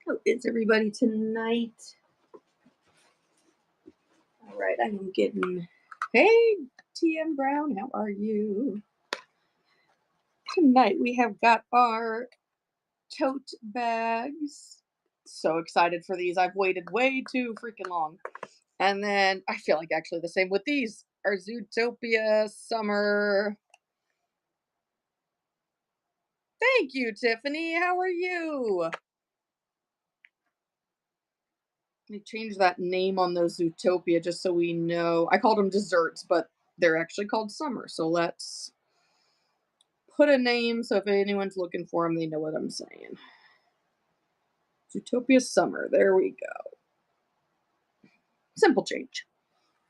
How is everybody tonight? All right, I am getting. Hey, TM Brown, how are you? Tonight we have got our tote bags. So excited for these. I've waited way too freaking long. And then I feel like actually the same with these. Our Zootopia summer. Thank you, Tiffany. How are you? Let me change that name on those Zootopia just so we know. I called them desserts, but they're actually called summer. So let's put a name so if anyone's looking for them, they know what I'm saying. Zootopia summer. There we go. Simple change.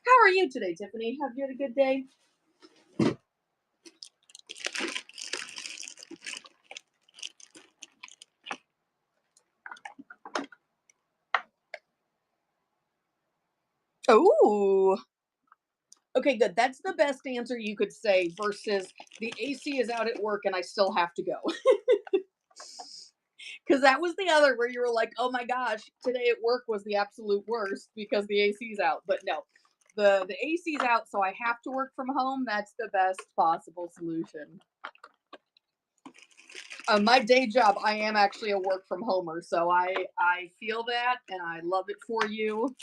How are you today, Tiffany? Have you had a good day? Oh, okay, good. That's the best answer you could say versus the AC is out at work and I still have to go. Because that was the other where you were like, oh my gosh, today at work was the absolute worst because the AC's out. But no, the AC's out, so I have to work from home. That's the best possible solution. My day job, I am actually a work from homer, so I feel that and I love it for you.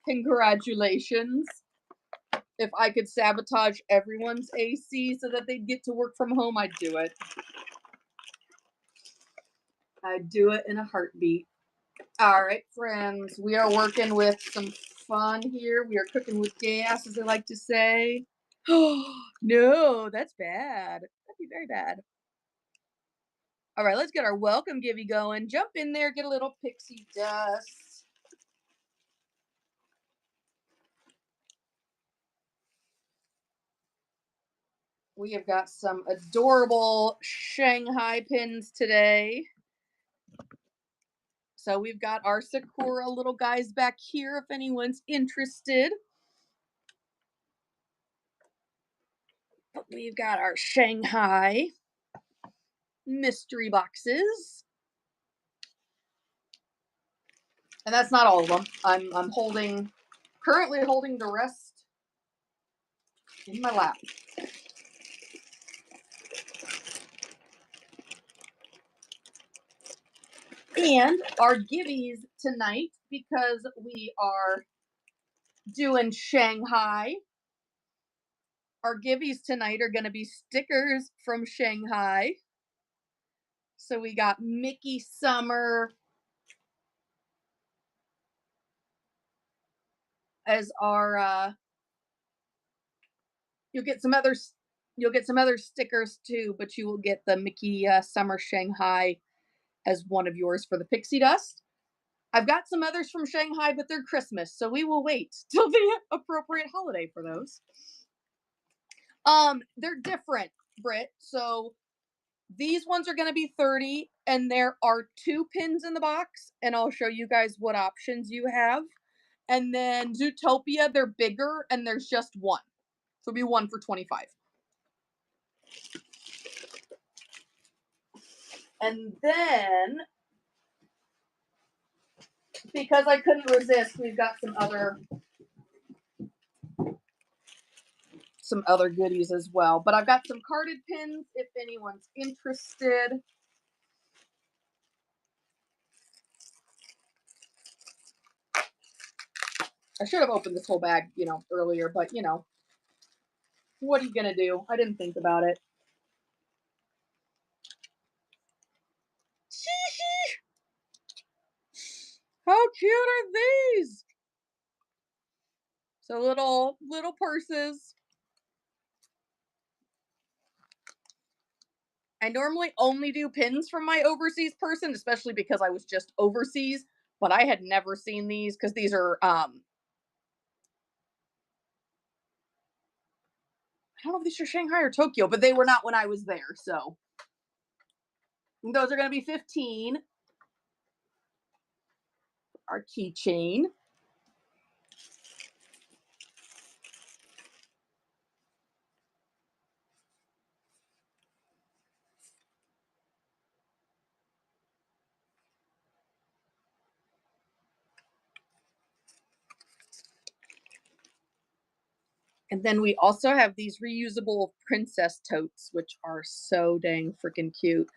Congratulations. If I could sabotage everyone's AC so that they'd get to work from home, I'd do it. I'd do it in a heartbeat. All right, friends, we are working with some fun here. We are cooking with gas, as they like to say. Oh, no, that's bad. That'd be very bad. All right, let's get our welcome givey going. Jump in there, get a little pixie dust. We have got some adorable Shanghai pins today. So we've got our Sakura little guys back here if anyone's interested. But we've got our Shanghai mystery boxes. And that's not all of them. I'm currently holding the rest in my lap. And our givvies tonight, because we are doing Shanghai, our givvies tonight are going to be stickers from Shanghai. So we got Mickey Summer as our you'll get some other stickers too, but you will get the Mickey Summer Shanghai as one of yours for the pixie dust. I've got some others from Shanghai, but they're Christmas, so we will wait till the appropriate holiday for those. They're different, Britt. So these ones are going to be 30, and there are 2 pins in the box, and I'll show you guys what options you have. And then Zootopia, they're bigger, and there's just one. So it'll be one for 25. And then, because I couldn't resist, we've got some other goodies as well. But I've got some carded pins if anyone's interested. I should have opened this whole bag, earlier, but what are you gonna do? I didn't think about it. How cute are these? So little purses. I normally only do pins from my overseas person, especially because I was just overseas, but I had never seen these because these are I don't know if these are Shanghai or Tokyo, but they were not when I was there. So those are going to be 15. Our keychain. And then we also have these reusable princess totes, which are so dang freaking cute.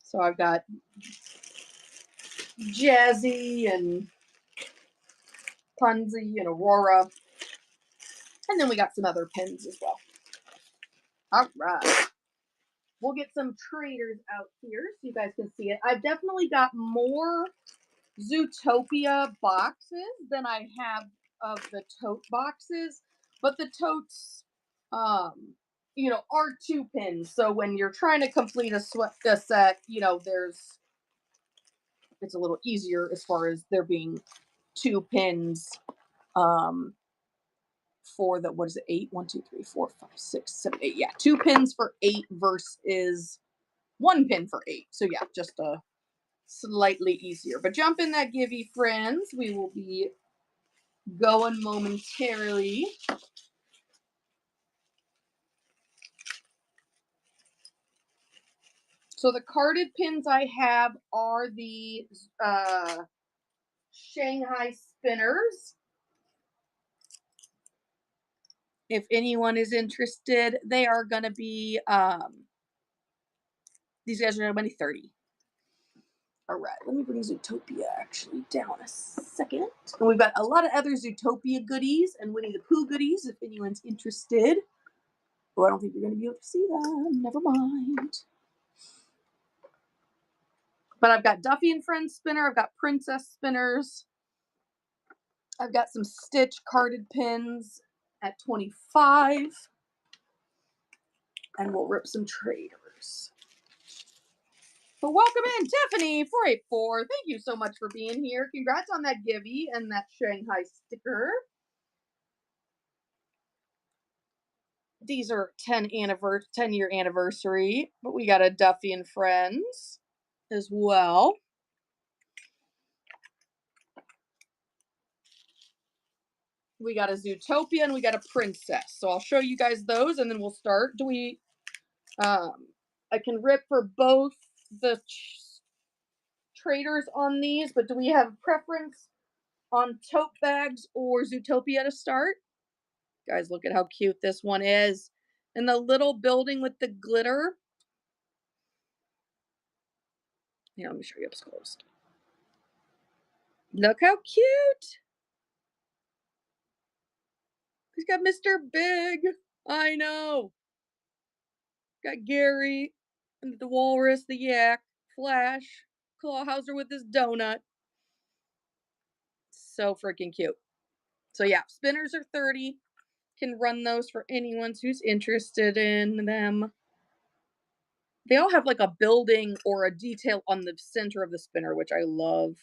So I've got Jazzy and Punzy and Aurora. And then we got some other pins as well. All right. We'll get some traders out here so you guys can see it. I've definitely got more Zootopia boxes than I have of the tote boxes, but the totes, are 2 pins. So when you're trying to complete a set, it's a little easier as far as there being 2 pins. Um, for the, what is it, 8? 1, 2, 3, 4, 5, 6, 7, 8. Yeah, 2 pins for 8 versus 1 pin for 8. So yeah, just slightly easier. But jump in that givey, friends. We will be going momentarily. So the carded pins I have are the Shanghai spinners. If anyone is interested, they are going to be, these guys are going to be 30. All right, let me bring Zootopia actually down a second. And we've got a lot of other Zootopia goodies and Winnie the Pooh goodies if anyone's interested. Oh, I don't think you're going to be able to see them. Never mind. But I've got Duffy and Friends spinner. I've got Princess spinners. I've got some Stitch carded pins at 25. And we'll rip some traders. But welcome in, Tiffany 484. Thank you so much for being here. Congrats on that givey and that Shanghai sticker. These are 10-year anniversary, but we got a Duffy and Friends as well. We got a Zootopia and we got a Princess. So I'll show you guys those and then we'll start. I can rip for both the traders on these, but do we have preference on tote bags or Zootopia to start? Guys, look at how cute this one is. And the little building with the glitter. Here, let me show you up close. Look how cute. He's got Mr. Big. I know. Got Gary, and the walrus, the yak, Flash, Clawhauser with his donut. So freaking cute. So yeah, spinners are 30. Can run those for anyone who's interested in them. They all have like a building or a detail on the center of the spinner, which I love.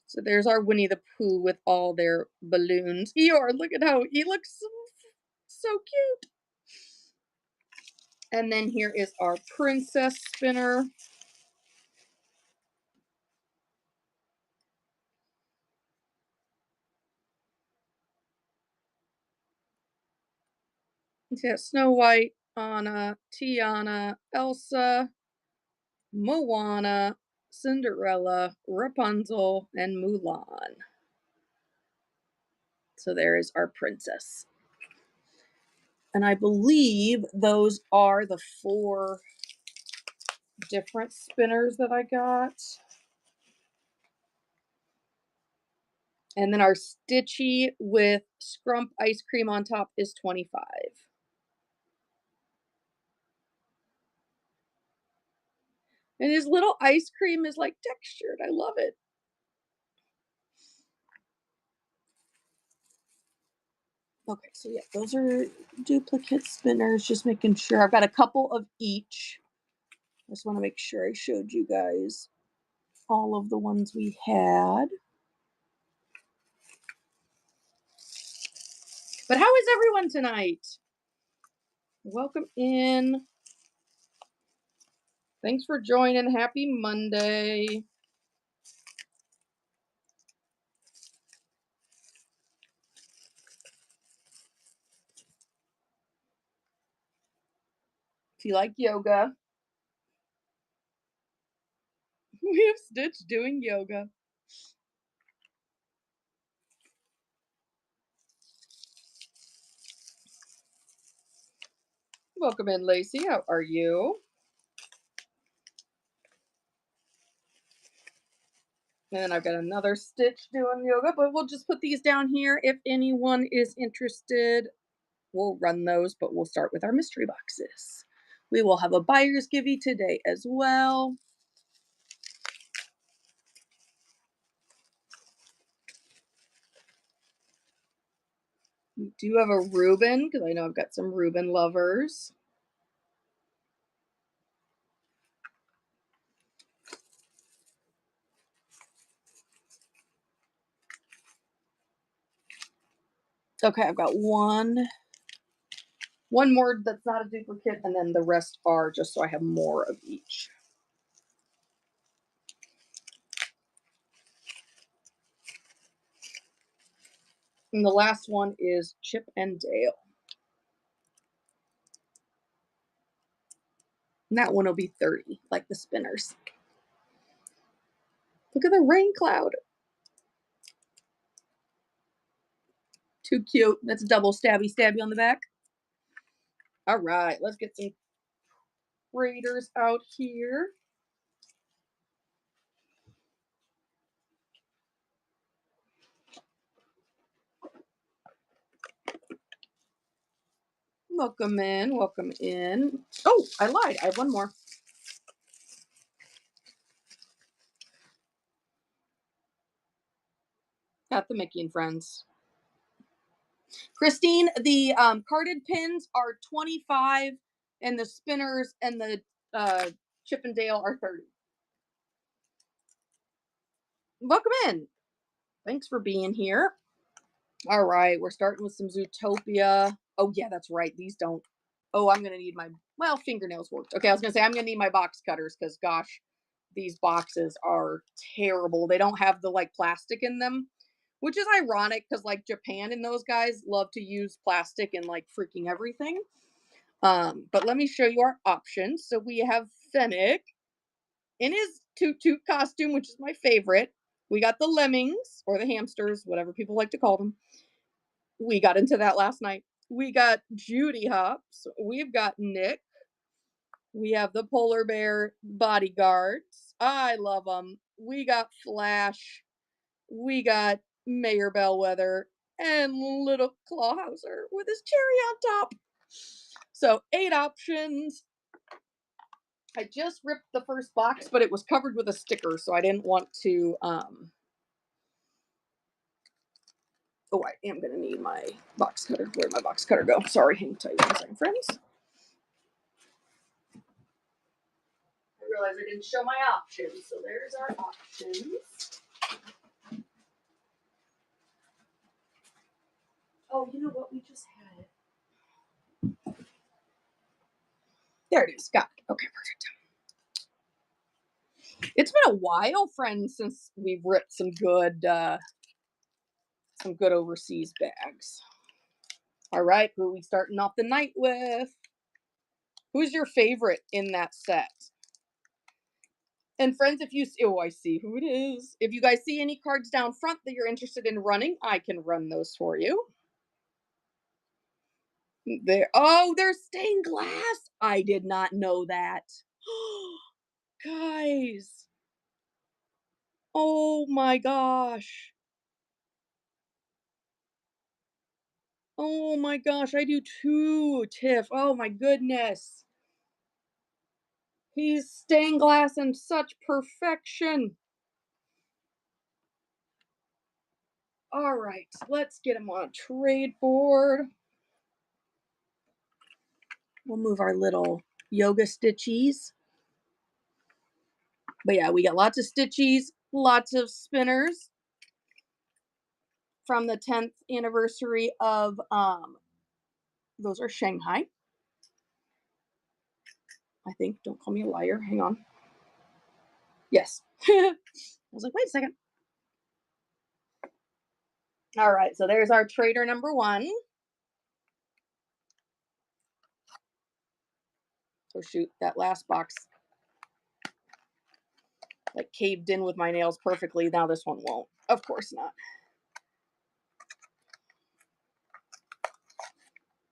So there's our Winnie the Pooh with all their balloons. Eeyore, look at how he looks so cute. And then here is our princess spinner. It's got Snow White, Anna, Tiana, Elsa, Moana, Cinderella, Rapunzel, and Mulan. So there is our princess. And I believe those are the 4 different spinners that I got. And then our Stitchy with Scrump ice cream on top is 25. And his little ice cream is like textured. I love it. Okay, so yeah, those are duplicate spinners. Just making sure. I've got a couple of each. I just want to make sure I showed you guys all of the ones we had. But how is everyone tonight? Welcome in. Thanks for joining. Happy Monday. If you like yoga, we have Stitch doing yoga. Welcome in, Lacey. How are you? And I've got another Stitch doing yoga, but we'll just put these down here. If anyone is interested, we'll run those, but we'll start with our mystery boxes. We will have a buyer's givey today as well. We do have a Reuben, because I know I've got some Reuben lovers. Okay, I've got one more that's not a duplicate, and then the rest are just so I have more of each. And the last one is Chip and Dale. And that one will be 30, like the spinners. Look at the rain cloud. Too cute. That's a double stabby on the back. All right, let's get some Raiders out here. Welcome in, welcome in. Oh, I lied. I have one more. Got the Mickey and Friends. Christine, the carded pins are 25, and the spinners and the Chip and Dale are 30. Welcome in. Thanks for being here. All right, we're starting with some Zootopia. Oh, yeah, that's right. These don't. Oh, I'm going to need my, well, fingernails worked. Okay, I was going to say I'm going to need my box cutters because, gosh, these boxes are terrible. They don't have the, like, plastic in them, which is ironic because, like, Japan and those guys love to use plastic in, like, freaking everything. But let me show you our options. So we have Fennec in his toot costume, which is my favorite. We got the lemmings or the hamsters, whatever people like to call them. We got into that last night. We got Judy Hops. We've got Nick. We have the polar bear bodyguards. I love them. We got Flash. We got Mayor Bellwether and little Clawhauser with his cherry on top. So 8 options. I just ripped the first box, but it was covered with a sticker, so I didn't want to oh, I am gonna need my box cutter. Where'd my box cutter go? Sorry, hang tight 1 second, friends. I realized I didn't show my options, so there's our options. Oh, you know what? We just had it. There it is. Got it. Okay, perfect. It's been a while, friends, since we've ripped some good overseas bags. All right, who are we starting off the night with? Who's your favorite in that set? And friends, if you see, oh, I see who it is. If you guys see any cards down front that you're interested in running, I can run those for you. There, oh, they're stained glass. I did not know that. Guys. Oh my gosh. Oh my gosh, I do too, Tiff. Oh my goodness. He's stained glass in such perfection. All right, let's get him on a trade board. We'll move our little yoga stitchies. But yeah, we got lots of stitchies, lots of spinners from the 10th anniversary of those are Shanghai. I think. Don't call me a liar. Hang on. Yes. I was like, wait a second. All right, so there's our trader number 1. Oh shoot, that last box like caved in with my nails perfectly. Now this one won't. Of course not.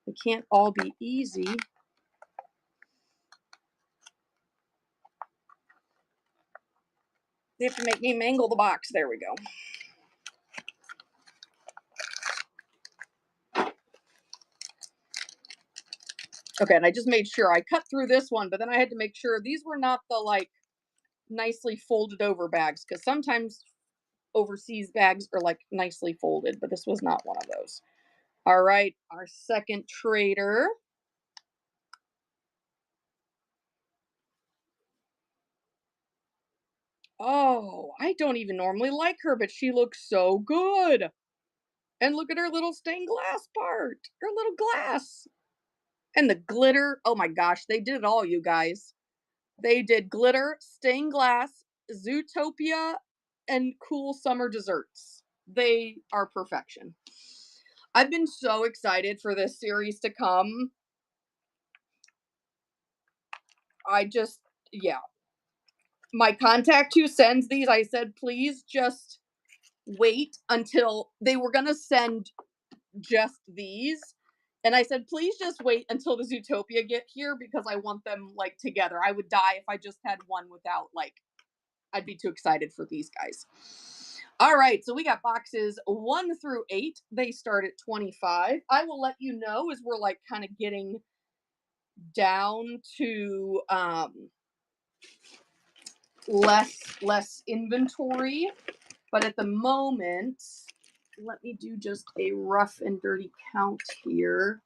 It can't all be easy. They have to make me mangle the box. There we go. Okay, and I just made sure I cut through this one, but then I had to make sure these were not the like nicely folded over bags, because sometimes overseas bags are like nicely folded, but this was not one of those. All right, our second trader. Oh, I don't even normally like her, but she looks so good. And look at her little stained glass part, her little glass. And the glitter. Oh my gosh, they did it all, you guys. They did glitter, stained glass, Zootopia, and cool summer desserts. They are perfection. I've been so excited for this series to come. I just, yeah. My contact who sends these, I said, please just wait until they were going to send just these. And I said, please just wait until the Zootopia get here because I want them like together. I would die if I just had one without, like, I'd be too excited for these guys. All right, so we got boxes 1 through 8. They start at 25. I will let you know as we're like kind of getting down to less inventory, but at the moment, let me do just a rough and dirty count here.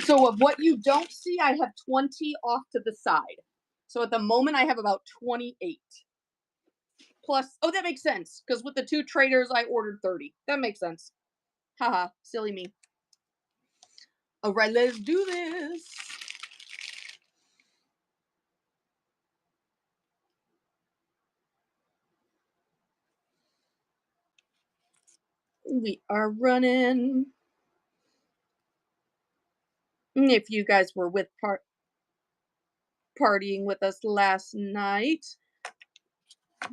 So of what you don't see, I have 20 off to the side. So at the moment, I have about 28. Plus, oh, that makes sense, because with the 2 traders, I ordered 30. That makes sense. Haha, silly me. All right, let's do this. We are running. If you guys were with partying with us last night,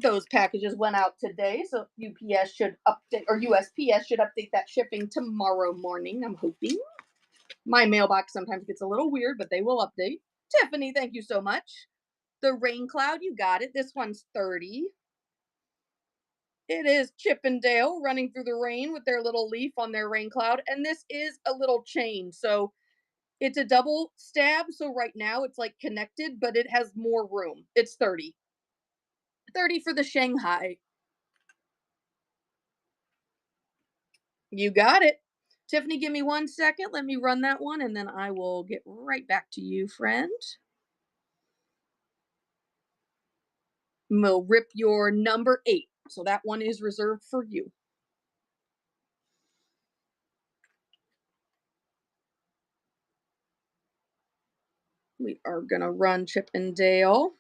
those packages went out today, so UPS should update, or USPS should update that shipping tomorrow morning, I'm hoping. My mailbox sometimes gets a little weird, but they will update. Tiffany, thank you so much. The rain cloud, you got it. This one's 30. It is Chip and Dale running through the rain with their little leaf on their rain cloud. And this is a little chain. So it's a double stab. So right now it's like connected, but it has more room. It's 30. 30 for the Shanghai. You got it. Tiffany, give me 1 second. Let me run that one and then I will get right back to you, friend. We'll rip your number 8. So that one is reserved for you. We are going to run Chip and Dale.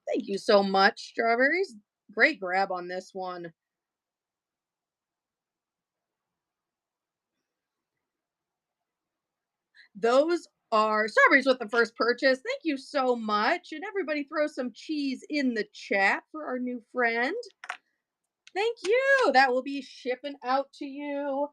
Thank you so much, Strawberries. Great grab on this one. Those are strawberries with the first purchase. Thank you so much. And everybody throw some cheese in the chat for our new friend. Thank you. That will be shipping out to you.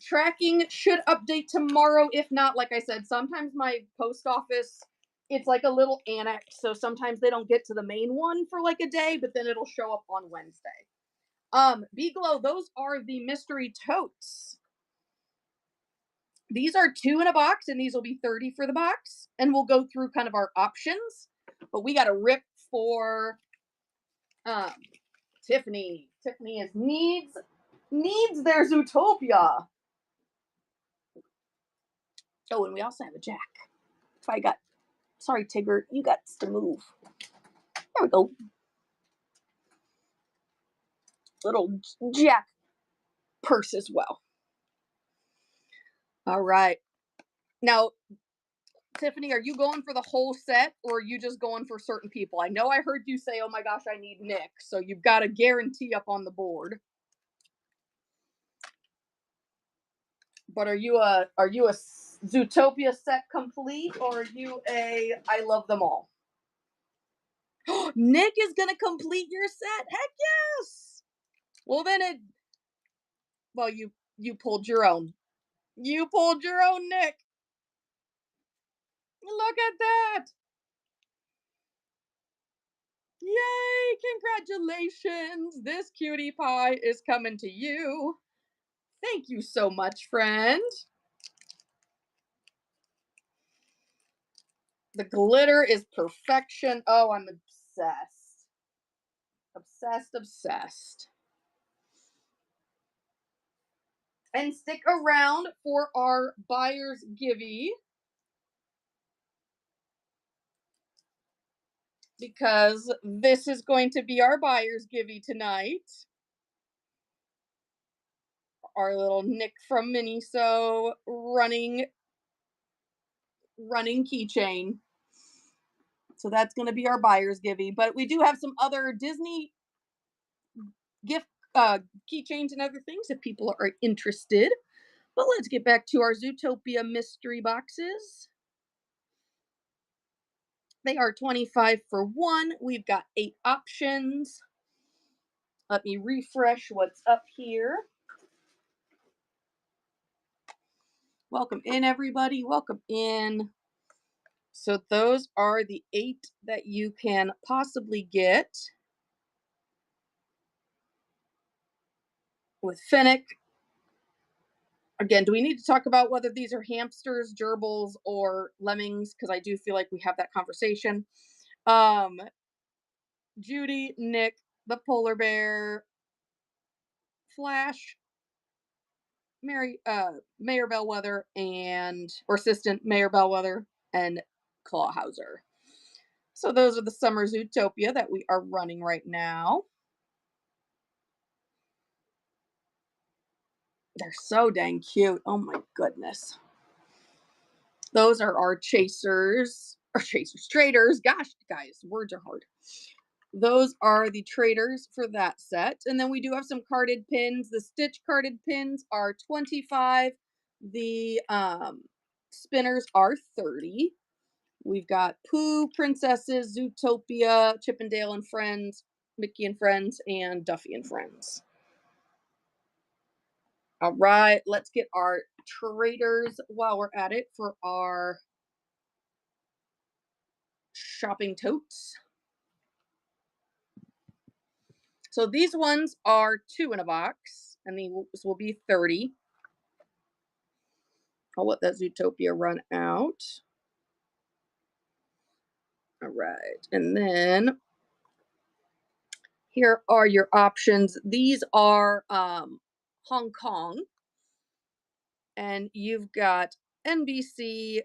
Tracking should update tomorrow. If not, like I said, sometimes my post office, it's like a little annex. So sometimes they don't get to the main one for like a day, but then it'll show up on Wednesday. B-Glow, those are the mystery totes. These are 2 in a box, and these will be 30 for the box. And we'll go through kind of our options. But we got to rip for Tiffany. Tiffany is needs their Zootopia. Oh, and we also have a Jack. If I got, sorry, Tigger, you got to move. There we go. Little Jack purse as well. All right. Now, Tiffany, are you going for the whole set or are you just going for certain people? I know I heard you say, oh my gosh, I need Nick. So you've got a guarantee up on the board. But are you a Zootopia set complete or are you a I love them all? Nick is gonna complete your set. Heck yes. Well then you pulled your own. You pulled your own Nick. Look at that. Yay! Congratulations. This cutie pie is coming to you. Thank you so much, friend. The glitter is perfection. Oh, I'm obsessed. Obsessed, obsessed. And stick around for our buyer's givey because this is going to be our buyer's givey tonight. Our little Nick from Miniso running keychain. So that's going to be our buyer's givey. But we do have some other Disney gift keychains and other things if people are interested. But let's get back to our Zootopia mystery boxes. They are 25 for one. We've got 8 options. Let me refresh what's up here. Welcome in, everybody. Welcome in. So those are the 8 that you can possibly get with Finnick. Again, do we need to talk about whether these are hamsters, gerbils, or lemmings? Because I do feel like we have that conversation. Judy, Nick, the polar bear, Flash, Mayor Bellwether, and or assistant Mayor Bellwether, and Clawhauser. So those are the summer Zootopia that we are running right now. They're so dang cute. Oh my goodness. Those are our traders. Gosh, guys, words are hard. Those are the traders for that set. And then we do have some carded pins. The Stitch carded pins are 25. The spinners are 30. We've got Pooh, Princesses, Zootopia, Chippendale and Friends, Mickey and Friends, and Duffy and Friends. All right, let's get our traders while we're at it for our shopping totes. So these ones are 2 in a box, and these will be 30. I'll let that Zootopia run out. All right, and then here are your options. These are Hong Kong, and you've got NBC.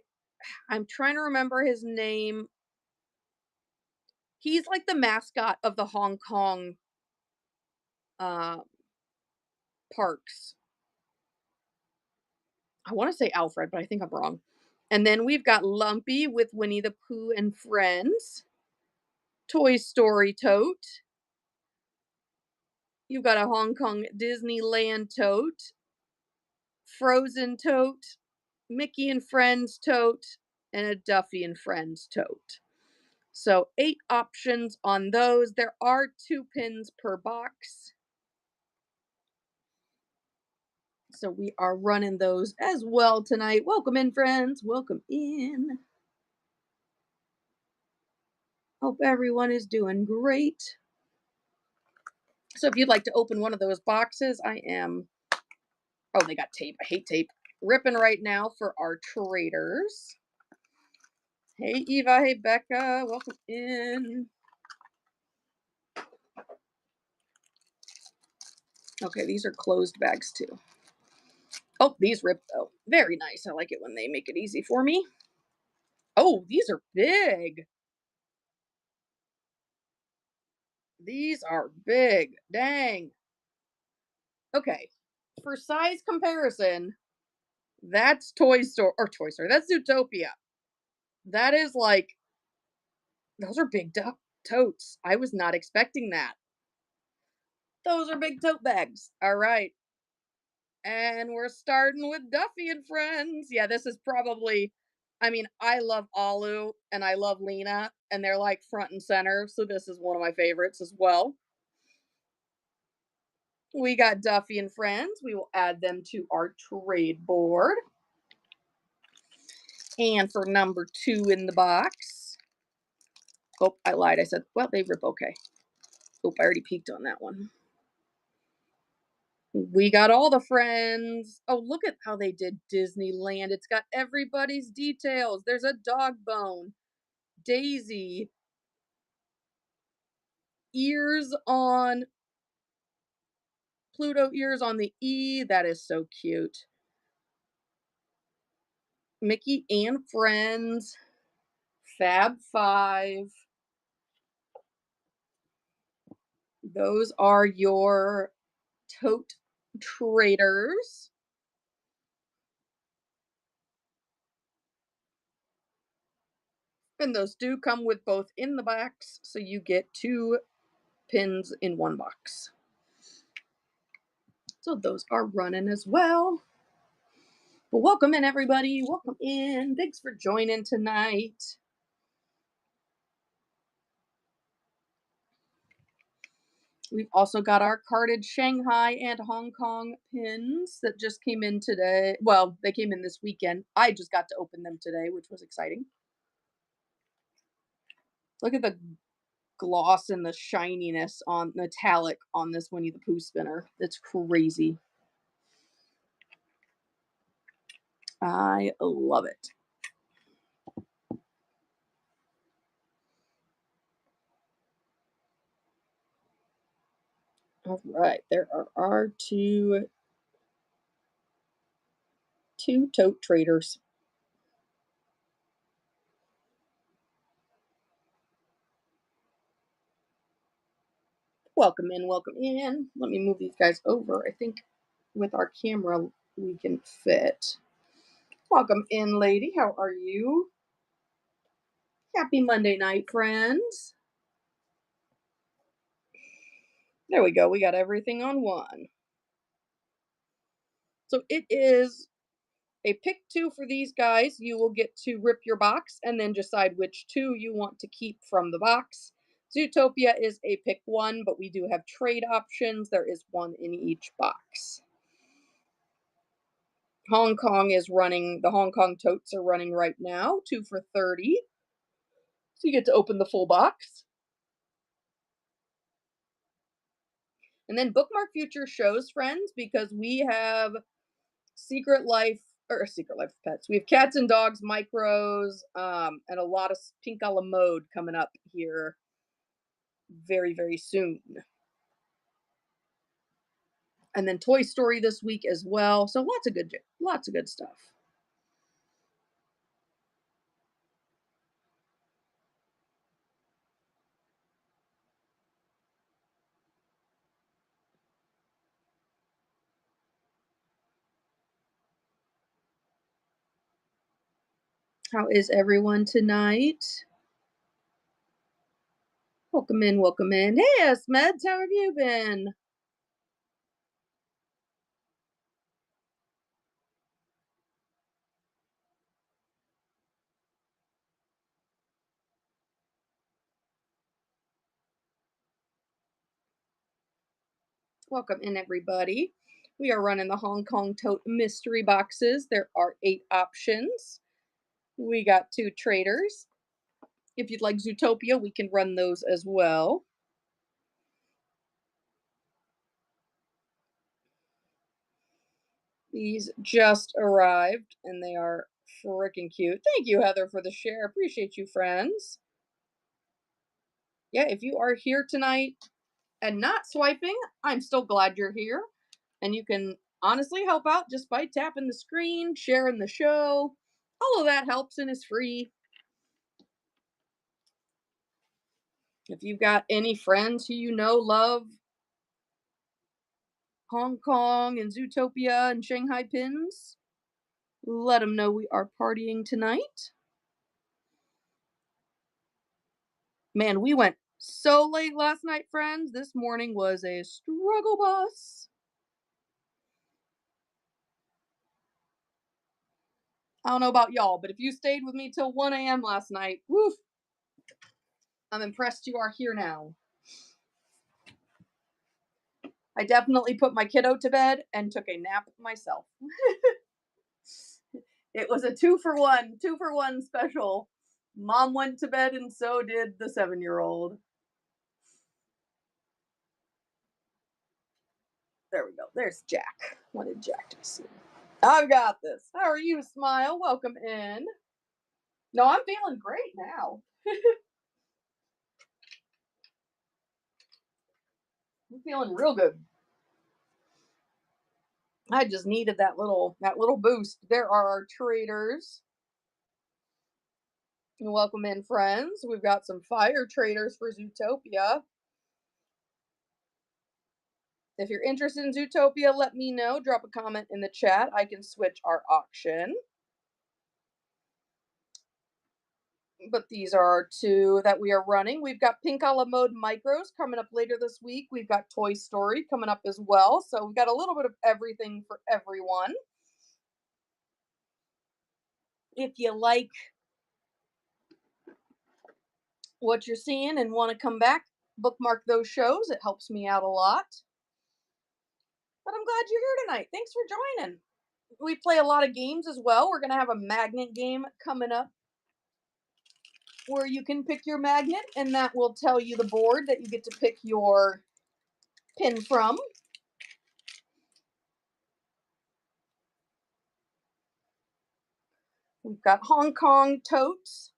I'm trying to remember his name. He's like the mascot of the Hong Kong uh, parks. I want to say Alfred, but I think I'm wrong. And then we've got Lumpy with Winnie the Pooh and Friends. Toy Story tote. You've got a Hong Kong Disneyland tote. Frozen tote. Mickey and Friends tote. And a Duffy and Friends tote. So 8 options on those. There are 2 pins per box. So we are running those as well tonight. Welcome in, friends. Welcome in. Hope everyone is doing great. So if you'd like to open one of those boxes, I am... Oh, they got tape. I hate tape. Ripping right now for our traders. Hey, Eva. Hey, Becca. Welcome in. Okay, these are closed bags too. Oh, these ripped though. Very nice. I like it when they make it easy for me. Oh, these are big. These are big. Dang. Okay. For size comparison, that's Toy Story or Toy Story. That's Zootopia. That is like those are big totes. I was not expecting that. Those are big tote bags. All right. And we're starting with Duffy and Friends. Yeah, this is probably, I mean, I love Alu and I love Lena, and they're like front and center. So this is one of my favorites as well. We got Duffy and friends. We will add them to our trade board. And for number 2 in the box. Oh, I lied. I said, well, they rip okay. Oh, I already peeked on that one. We got all the friends. Oh, look at how they did Disneyland. It's got everybody's details. There's a dog bone, Daisy, ears on Pluto, ears on the E. That is so cute. Mickey and friends, Fab Five. Those are your tote traders. And those do come with both in the box, so you get 2 pins in 1 box. So those are running as well. Well, welcome in, everybody. Welcome in. Thanks for joining tonight. We've also got our carded Shanghai and Hong Kong pins that just came in today. Well, they came in this weekend. I just got to open them today, which was exciting. Look at the gloss and the shininess on metallic on this Winnie the Pooh spinner. It's crazy. I love it. All right, there are our two tote traders. Welcome in, welcome in. Let me move these guys over. I think with our camera we can fit. Welcome in, lady. How are you? Happy Monday night, friends. There we go. We got everything on one. So it is a pick 2 for these guys. You will get to rip your box and then decide which 2 you want to keep from the box. Zootopia is a pick 1, but we do have trade options. There is 1 in each box. Hong Kong is running, the Hong Kong totes are running right now, 2 for 30. So you get to open the full box. And then bookmark future shows, friends, because we have Secret Life of Pets. We have Cats and Dogs, Micros, and a lot of Pink a la Mode coming up here very, very soon. And then Toy Story this week as well. So lots of good stuff. How is everyone tonight? Welcome in, welcome in. Hey, Esmeds, how have you been? Welcome in, everybody. We are running the Hong Kong Tote mystery boxes. There are 8 options. We got 2 traders. If you'd like Zootopia, we can run those as well. These just arrived and they are freaking cute. Thank you, Heather, for the share. Appreciate you, friends. Yeah, if you are here tonight and not swiping, I'm still glad you're here. And you can honestly help out just by tapping the screen, sharing the show. All of that helps and is free. If you've got any friends who you know love Hong Kong and Zootopia and Shanghai pins, let them know we are partying tonight. Man, we went so late last night, friends. This morning was a struggle bus. I don't know about y'all, but if you stayed with me till 1 a.m. last night, woof, I'm impressed you are here now. I definitely put my kiddo to bed and took a nap myself. It was a two for one special. Mom went to bed and so did the 7-year-old. There we go. There's Jack. What did Jack just see? I've got this. How are you, Smile? Welcome in. No, I'm feeling great now. I'm feeling real good. I just needed that little boost. There are our traders. Welcome in, friends. We've got some fire traders for Zootopia. If you're interested in Zootopia, let me know. Drop a comment in the chat. I can switch our auction. But these are our two that we are running. We've got Pink a la Mode Micros coming up later this week. We've got Toy Story coming up as well. So we've got a little bit of everything for everyone. If you like what you're seeing and want to come back, bookmark those shows. It helps me out a lot. But I'm glad you're here tonight. Thanks for joining. We play a lot of games as well. We're going to have a magnet game coming up where you can pick your magnet, and that will tell you the board that you get to pick your pin from. We've got Hong Kong totes.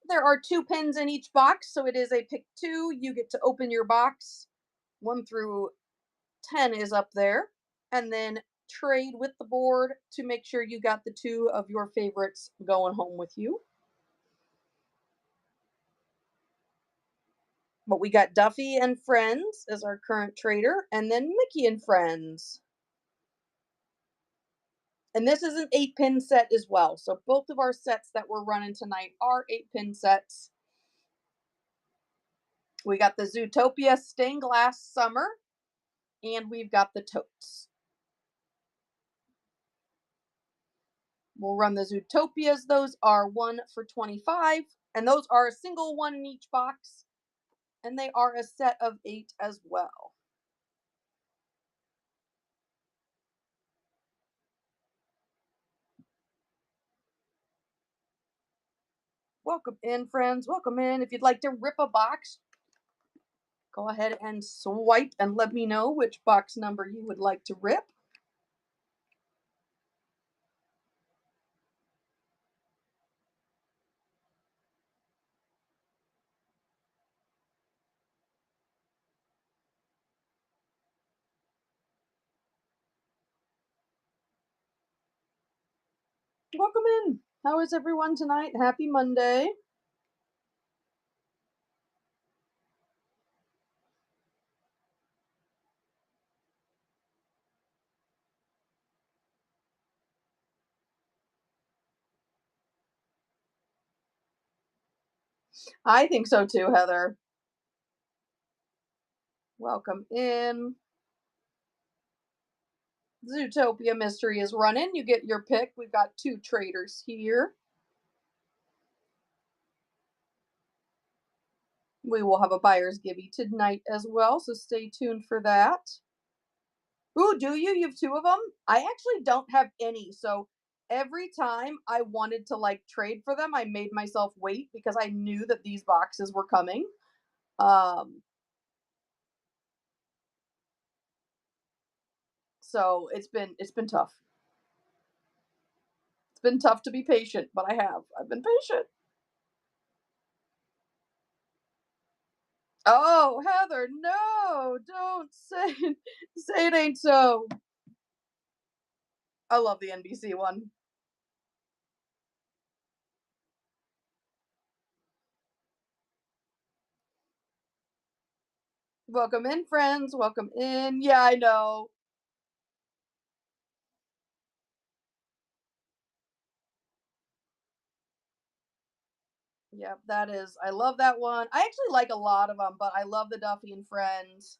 There are 2 pins in each box, so it is a pick 2. You get to open your box. 1 through 10 is up there. And then trade with the board to make sure you got the 2 of your favorites going home with you. But we got Duffy and Friends as our current trader, and then Mickey and Friends. And this is an 8-pin set as well. So both of our sets that we're running tonight are 8-pin sets. We got the Zootopia Stained Glass Summer, and we've got the totes. We'll run the Zootopias. Those are 1 for 25, and those are a single one in each box, and they are a set of 8 as well. Welcome in, friends. Welcome in. If you'd like to rip a box, go ahead and swipe and let me know which box number you would like to rip. Welcome in. How is everyone tonight? Happy Monday. I think so too, Heather. Welcome in. Zootopia Mystery is running. You get your pick. We've got 2 traders here. We will have a buyer's givey tonight as well, so stay tuned for that. Ooh, do you? You have 2 of them? I actually don't have any, so every time I wanted to like trade for them, I made myself wait because I knew that these boxes were coming. So it's been tough. It's been tough to be patient, but I've been patient. Oh, Heather, no, don't say say it ain't so. I love the NBC one. Welcome in, friends. Welcome in. Yeah, I know. Yep, that is. I love that one. I actually like a lot of them, but I love the Duffy and Friends.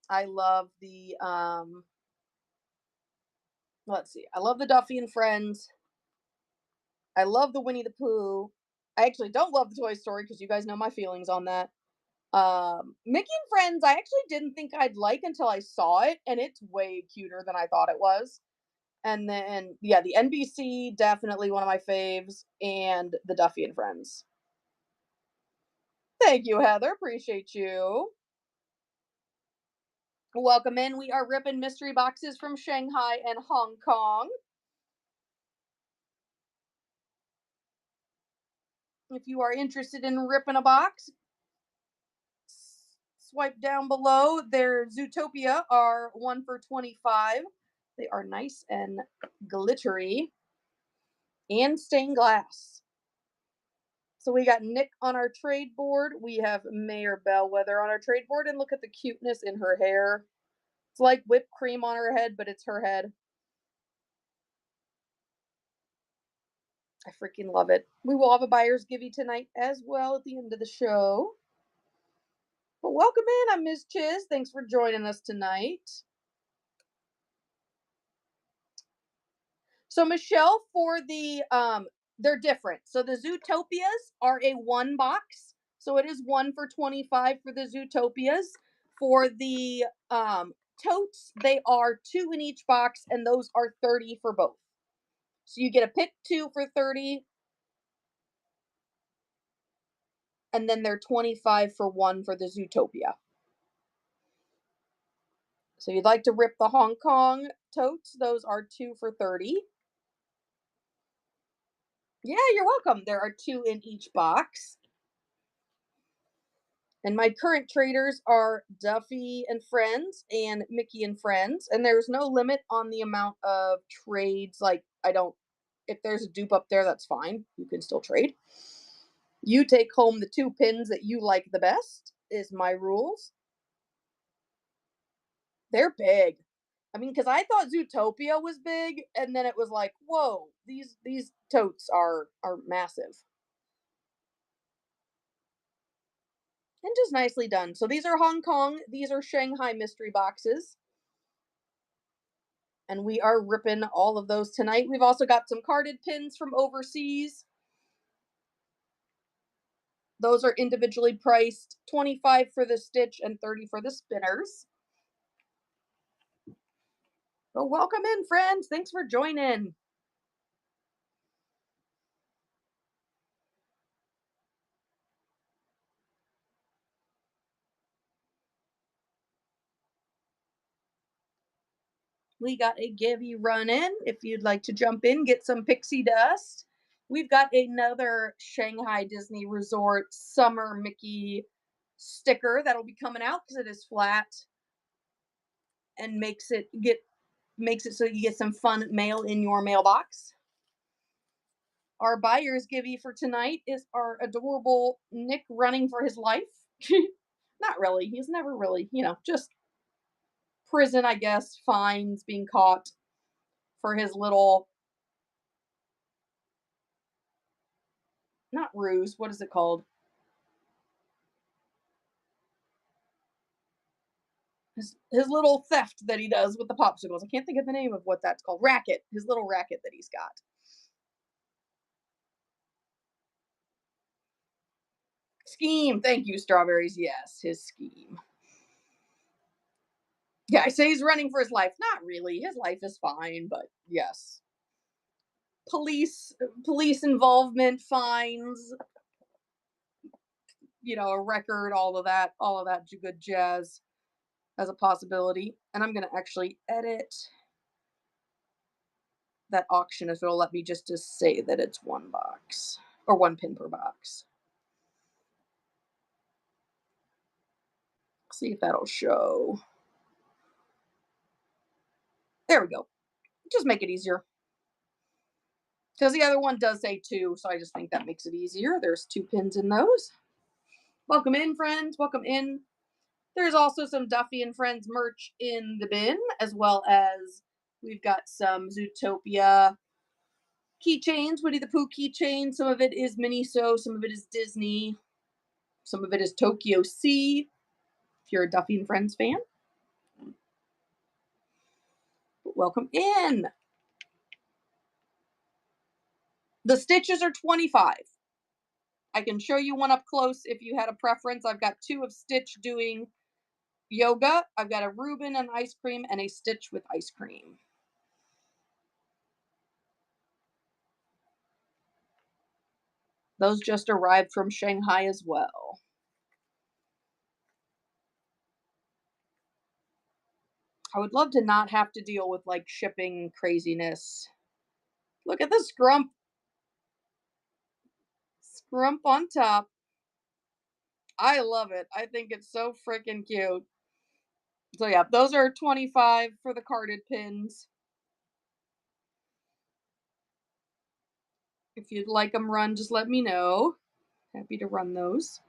I love the let's see. I love the Duffy and Friends. I love the Winnie the Pooh. I actually don't love the Toy Story because you guys know my feelings on that. Mickey and Friends, I actually didn't think I'd like until I saw it, and it's way cuter than I thought it was. And then, yeah, the NBC, definitely one of my faves, and the Duffy and Friends. Thank you, Heather. Appreciate you. Welcome in. We are ripping mystery boxes from Shanghai and Hong Kong. If you are interested in ripping a box, swipe down below. Their Zootopia are 1 for 25. They are nice and glittery and stained glass. So we got Nick on our trade board. We have Mayor Bellwether on our trade board, and look at the cuteness in her hair. It's like whipped cream on her head, but it's her head. I freaking love it. We will have a buyer's givey tonight as well at the end of the show. But welcome in. I'm Ms. Chiz. Thanks for joining us tonight. So Michelle, for the they're different. So the Zootopias are a one box. So it is 1 for 25 for the Zootopias. For the totes, they are 2 in each box, and those are 30 for both. So you get a pick 2 for 30, and then they're 25 for 1 for the Zootopia. So you'd like to rip the Hong Kong totes, those are 2 for 30. Yeah, you're welcome. There are 2 in each box. And my current traders are Duffy and Friends and Mickey and Friends. And there's no limit on the amount of trades. Like, if there's a dupe up there, that's fine. You can still trade. You take home the 2 pins that you like the best, is my rules. They're big. I mean, because I thought Zootopia was big, and then it was like, whoa, these totes are massive. And just nicely done. So these are Hong Kong, these are Shanghai mystery boxes. And we are ripping all of those tonight. We've also got some carded pins from overseas. Those are individually priced, 25 for the stitch and 30 for the spinners. So welcome in, friends. Thanks for joining. We got a Givey running. If you'd like to jump in, get some pixie dust. We've got another Shanghai Disney Resort Summer Mickey sticker that'll be coming out because it is flat and makes it so you get some fun mail in your mailbox. Our buyer's givey for tonight is our adorable Nick running for his life. Not really. He's never really, just prison, I guess, fines, being caught for his little, not ruse, what is it called? His little theft that he does with the popsicles. I can't think of the name of what that's called. Racket. His little racket that he's got. Scheme. Thank you, strawberries. Yes, his scheme. Yeah, I say he's running for his life. Not really. His life is fine, but yes. Police involvement, fines, a record, all of that good jazz as a possibility. And I'm going to actually edit that auction if it'll let me just to say that it's 1 box or 1 pin per box. See if that'll show. There we go. Just make it easier. Because the other one does say 2, so I just think that makes it easier. There's 2 pins in those. Welcome in, friends. Welcome in. There's also some Duffy and Friends merch in the bin, as well as we've got some Zootopia keychains, Winnie the Pooh keychains. Some of it is Miniso, some of it is Disney, some of it is Tokyo Sea, if you're a Duffy and Friends fan. Welcome in. The stitches are 25. I can show you one up close if you had a preference. I've got two of Stitch doing yoga. I've got a Reuben and ice cream and a Stitch with ice cream. Those just arrived from Shanghai as well. I would love to not have to deal with like shipping craziness. Look at the scrump on top. I love it. I think it's so freaking cute. So yeah, those are 25 for the carded pins. If you'd like them run, just let me know. Happy to run those.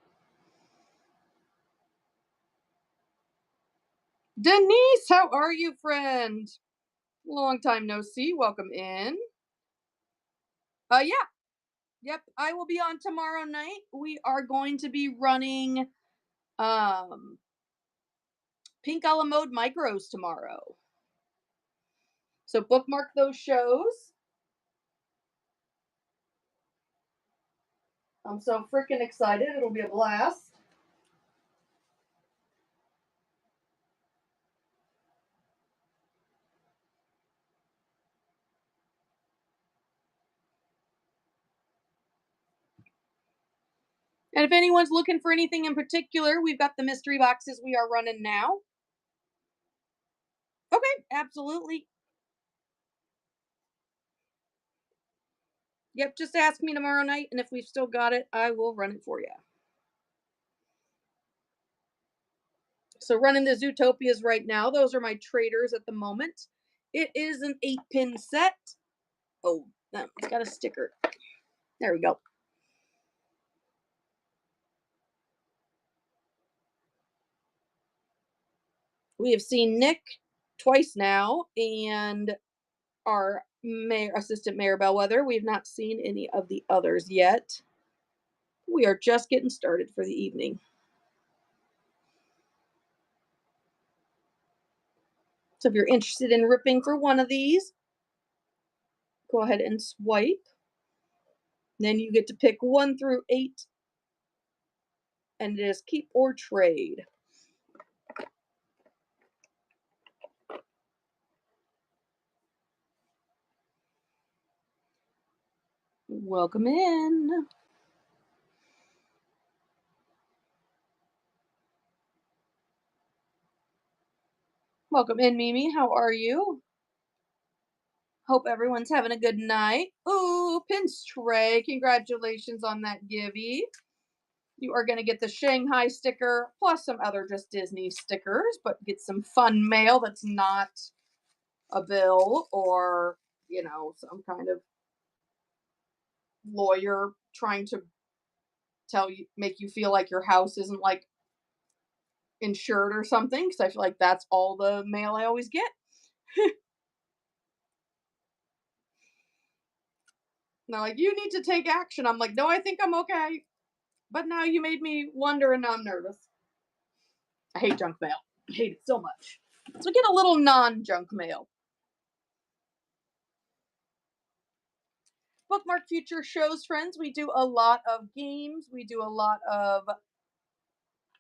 Denise, how are you, friend? Long time no see. Welcome in. Yeah, yep. I will be on tomorrow night. We are going to be running um Pink a la Mode micros tomorrow. So bookmark those shows. I'm so freaking excited. It'll be a blast. And if anyone's looking for anything in particular, we've got the mystery boxes we are running now. Okay, absolutely. Yep, just ask me tomorrow night, and if we've still got it, I will run it for you. So running the Zootopias right now. Those are my traders at the moment. It is an 8-pin set. Oh, no, it's got a sticker. There we go. We have seen Nick twice now, and our mayor, assistant mayor Bellwether. We have not seen any of the others yet. We are just getting started for the evening. So if you're interested in ripping for one of these, go ahead and swipe. Then you get to pick 1 through 8, and it is keep or trade. Welcome in. Welcome in, Mimi. How are you? Hope everyone's having a good night. Ooh, Pins Tray. Congratulations on that givey. You are going to get the Shanghai sticker plus some other just Disney stickers, but get some fun mail that's not a bill or, some kind of lawyer trying to make you feel like your house isn't like insured or something. Because I feel like that's all the mail I always get. And they're like, you need to take action. I'm like, no, I think I'm okay. But now you made me wonder and now I'm nervous. I hate junk mail. I hate it so much. So get a little non-junk mail. Bookmark future shows, friends. We do a lot of games. We do a lot of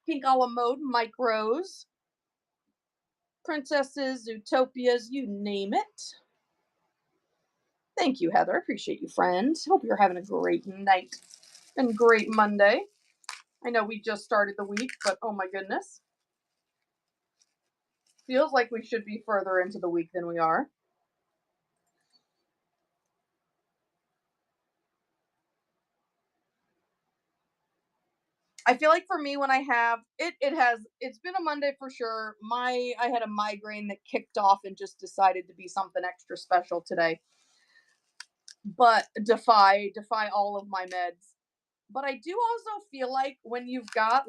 Pink a la Mode micros, princesses, Zootopias, you name it. Thank you, Heather. Appreciate you, friend. Hope you're having a great night and great Monday. I know we just started the week, but oh my goodness. Feels like we should be further into the week than we are. I feel like for me when I have it's been a Monday for sure. I had a migraine that kicked off and just decided to be something extra special today. But defy all of my meds. But I do also feel like when you've got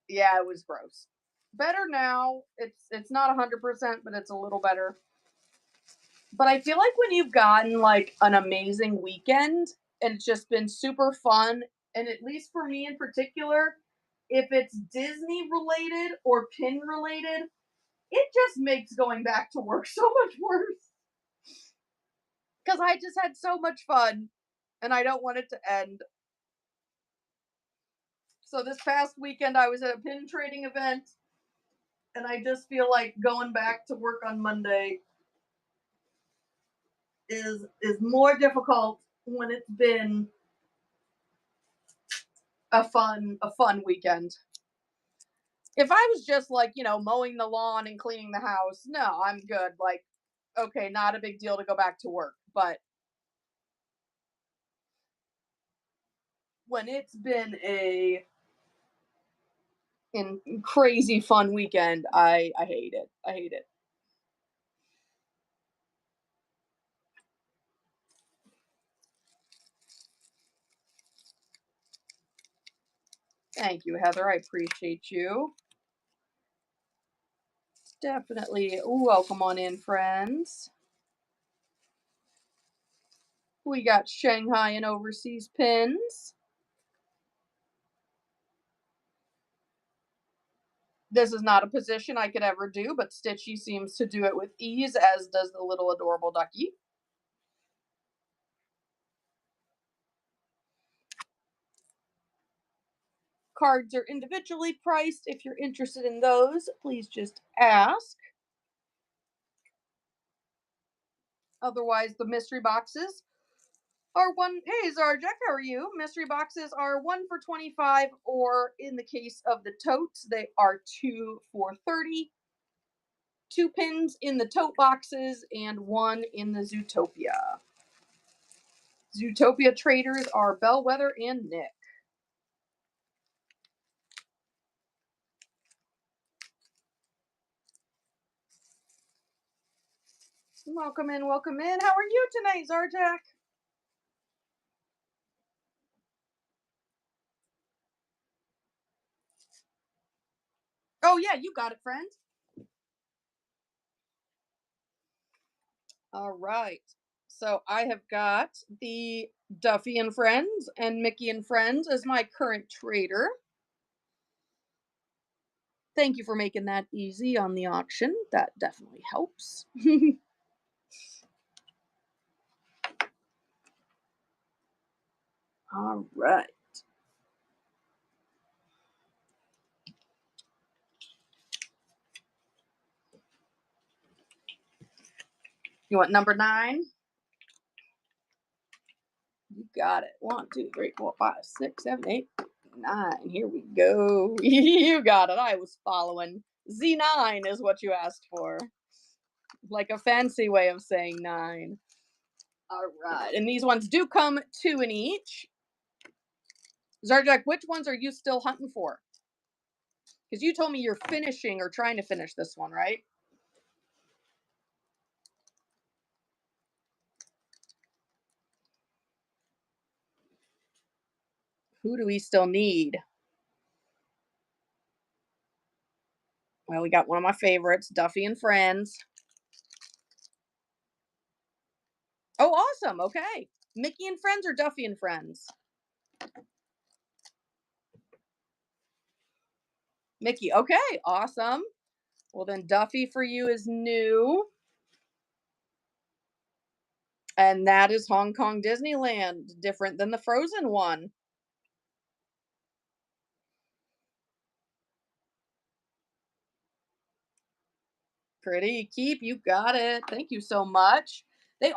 yeah, it was gross. Better now. It's not 100%, but it's a little better. But I feel like when you've gotten like an amazing weekend and it's just been super fun, and at least for me in particular, if it's Disney related or pin related, it just makes going back to work so much worse. Because I just had so much fun and I don't want it to end. So this past weekend, I was at a pin trading event, and I just feel like going back to work on Monday is more difficult when it's been a fun weekend. If I was just like, mowing the lawn and cleaning the house, no, I'm good. Like, okay, not a big deal to go back to work. But when it's been a in crazy fun weekend, I hate it. I hate it. Thank you, Heather. I appreciate you. Definitely welcome on in, friends. We got Shanghai and overseas pins. This is not a position I could ever do, but Stitchy seems to do it with ease, as does the little adorable ducky. Cards are individually priced. If you're interested in those, please just ask. Otherwise, the mystery boxes are one. Hey, Zarjek, how are you? Mystery boxes are 1 for $25, or in the case of the totes, they are 2 for $30. 2 pins in the tote boxes and 1 in the Zootopia. Zootopia traders are Bellwether and Nick. Welcome in, welcome in. How are you tonight, Zarjak? Oh, yeah, you got it, friend. All right. So I have got the Duffy and Friends and Mickey and Friends as my current trader. Thank you for making that easy on the auction. That definitely helps. All right. You want number 9? You got it. 1, 2, 3, 4, 5, 6, 7, 8, 9. Here we go. You got it. I was following. Z9 is what you asked for. Like a fancy way of saying 9. All right. And these ones do come 2 in each. Zarjak, which ones are you still hunting for? Because you told me you're finishing or trying to finish this one, right? Who do we still need? Well, we got one of my favorites, Duffy and Friends. Oh, awesome. Okay. Mickey and Friends or Duffy and Friends? Mickey. Okay. Awesome. Well, then Duffy for you is new. And that is Hong Kong Disneyland, different than the Frozen one. Pretty. Keep. You got it. Thank you so much. They're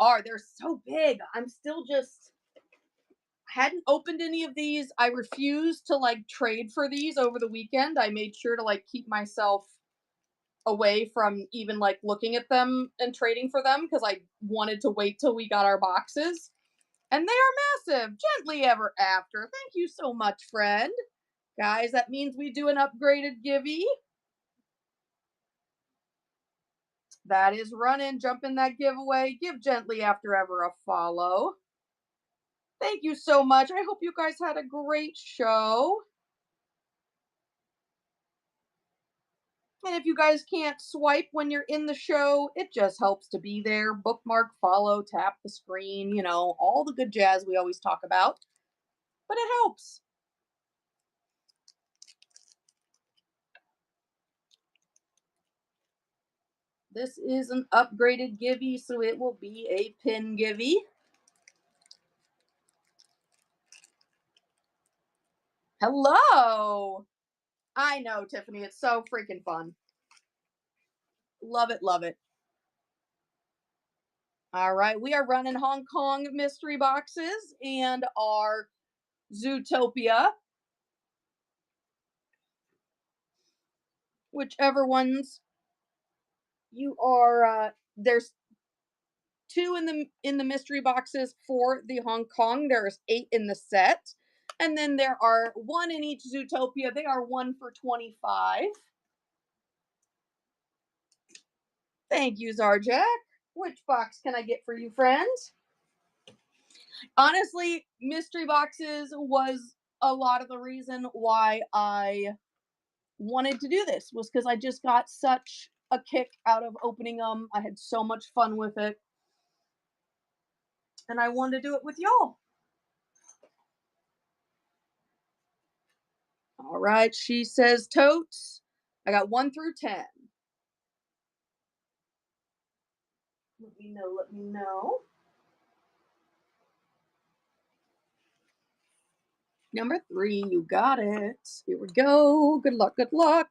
so big. I'm still just hadn't opened any of these. I refused to like trade for these over the weekend. I made sure to like keep myself away from even like looking at them and trading for them because I wanted to wait till we got our boxes. And they are massive. Gently ever after. Thank you so much, friend. Guys, that means we do an upgraded givey. That is running. Jump in that giveaway. Give Gently After Ever a follow. Thank you so much. I hope you guys had a great show. And if you guys can't swipe when you're in the show, it just helps to be there. Bookmark, follow, tap the screen, all the good jazz we always talk about. But it helps. This is an upgraded givey, so it will be a pin givey. Hello. I know, Tiffany. It's so freaking fun. Love it, love it. All right, we are running Hong Kong mystery boxes and our Zootopia, whichever ones you are. There's two in the mystery boxes for the Hong Kong. There's 8 in the set, and then there are one in each Zootopia. They are 1 for 25. Thank you, Zarjak. Which box can I get for you, friends? Honestly, mystery boxes was a lot of the reason why I wanted to do this, was because I just got such a kick out of opening them. I had so much fun with it, and I wanted to do it with y'all. All right, she says totes. I got 1 through 10. Let me know, let me know. Number 3, you got it. Here we go. Good luck, good luck.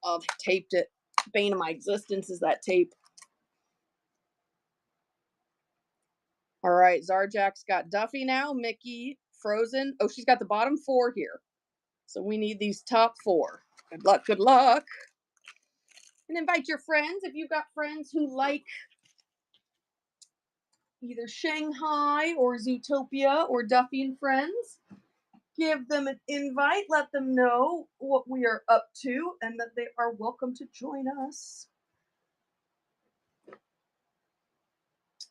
Oh, they taped it. Bane of my existence is that tape. All right, Zarjak's got Duffy now, Mickey, Frozen. Oh, she's got the bottom 4 here. So we need these top 4. Good luck, good luck. And invite your friends if you've got friends who like either Shanghai or Zootopia or Duffy and Friends. Give them an invite, let them know what we are up to, and that they are welcome to join us.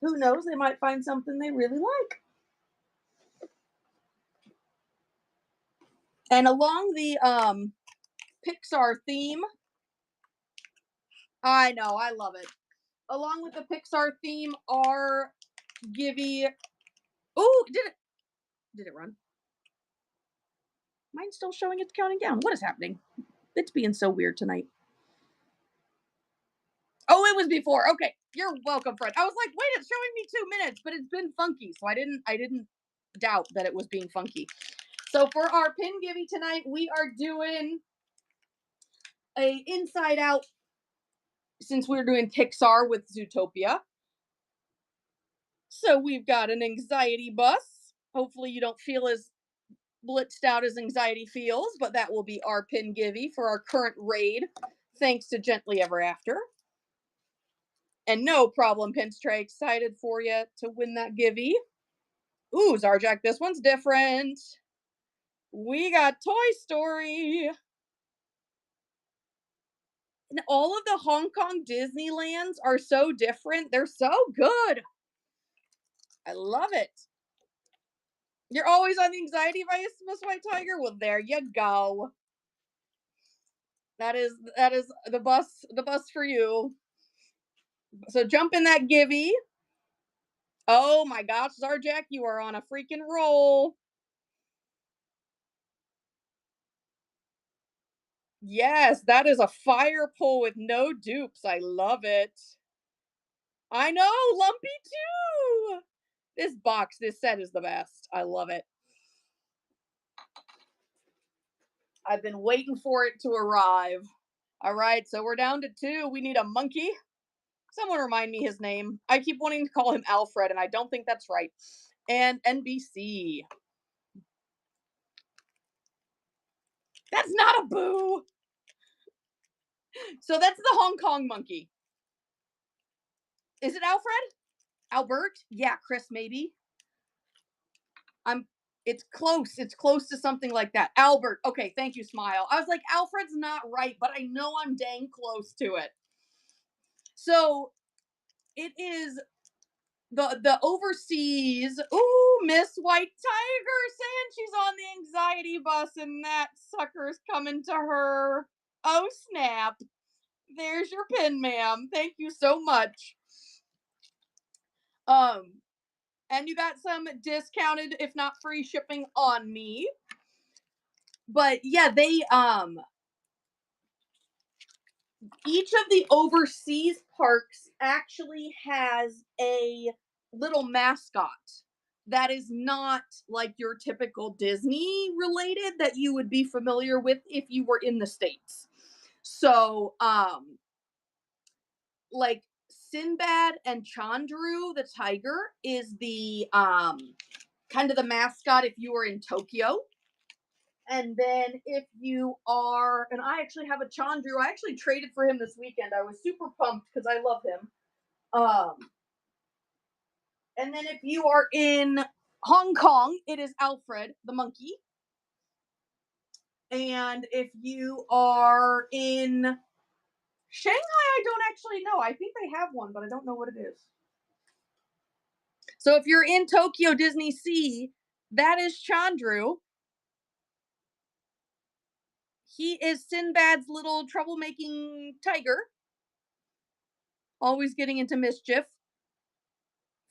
Who knows, they might find something they really like. And along the Pixar theme, I know, I love it. Along with the Pixar theme are Givey. Oh, did it run? Mine's still showing it's counting down. What is happening? It's being so weird tonight. Oh, it was before. Okay, you're welcome, friend. I was like, wait, it's showing me 2 minutes, but it's been funky, so I didn't doubt that it was being funky. So for our pin givey tonight, we are doing a Inside Out, since we're doing Pixar with Zootopia. So we've got an anxiety bus. Hopefully you don't feel as blitzed out as anxiety feels, but that will be our pin givey for our current raid, thanks to Gently Ever After. And no problem, Pinstray. Excited for you to win that givey. Ooh, Zarjak, this one's different. We got Toy Story. And all of the Hong Kong Disneylands are so different. They're so good. I love it. You're always on the anxiety vice, Miss White Tiger? Well, there you go. That is the bus for you. So jump in that givey. Oh my gosh, Zarjak, you are on a freaking roll. Yes, that is a fire pull with no dupes. I love it. I know, Lumpy too. This set is the best. I love it. I've been waiting for it to arrive. All right, so we're down to 2. We need a monkey. Someone remind me his name. I keep wanting to call him Alfred, and I don't think that's right. And NBC. That's not a boo. So that's the Hong Kong monkey. Is it Alfred? Albert? Yeah, Chris, maybe. I'm it's close. It's close to something like that. Albert. Okay, thank you, Smile. I was like, Alfred's not right, but I know I'm dang close to it. So it is the overseas. Ooh, Miss White Tiger saying she's on the anxiety bus and that sucker's coming to her. Oh snap. There's your pin, ma'am. Thank you so much. Um, and you got some discounted, if not free shipping on me. But yeah, they each of the overseas parks actually has a little mascot. that is not like your typical Disney related that you would be familiar with if you were in the States. So, like Sinbad and Chandru the tiger is the kind of the mascot if you were in Tokyo. And then if you are, and I actually have a Chandru, I actually traded for him this weekend. I was super pumped because I love him. And then if you are in Hong Kong, it is Alfred the monkey. And if you are in Shanghai, I don't actually know. I think they have one, but I don't know what it is. So if you're in Tokyo Disney Sea, that is Chandru. He is Sinbad's little troublemaking tiger, always getting into mischief.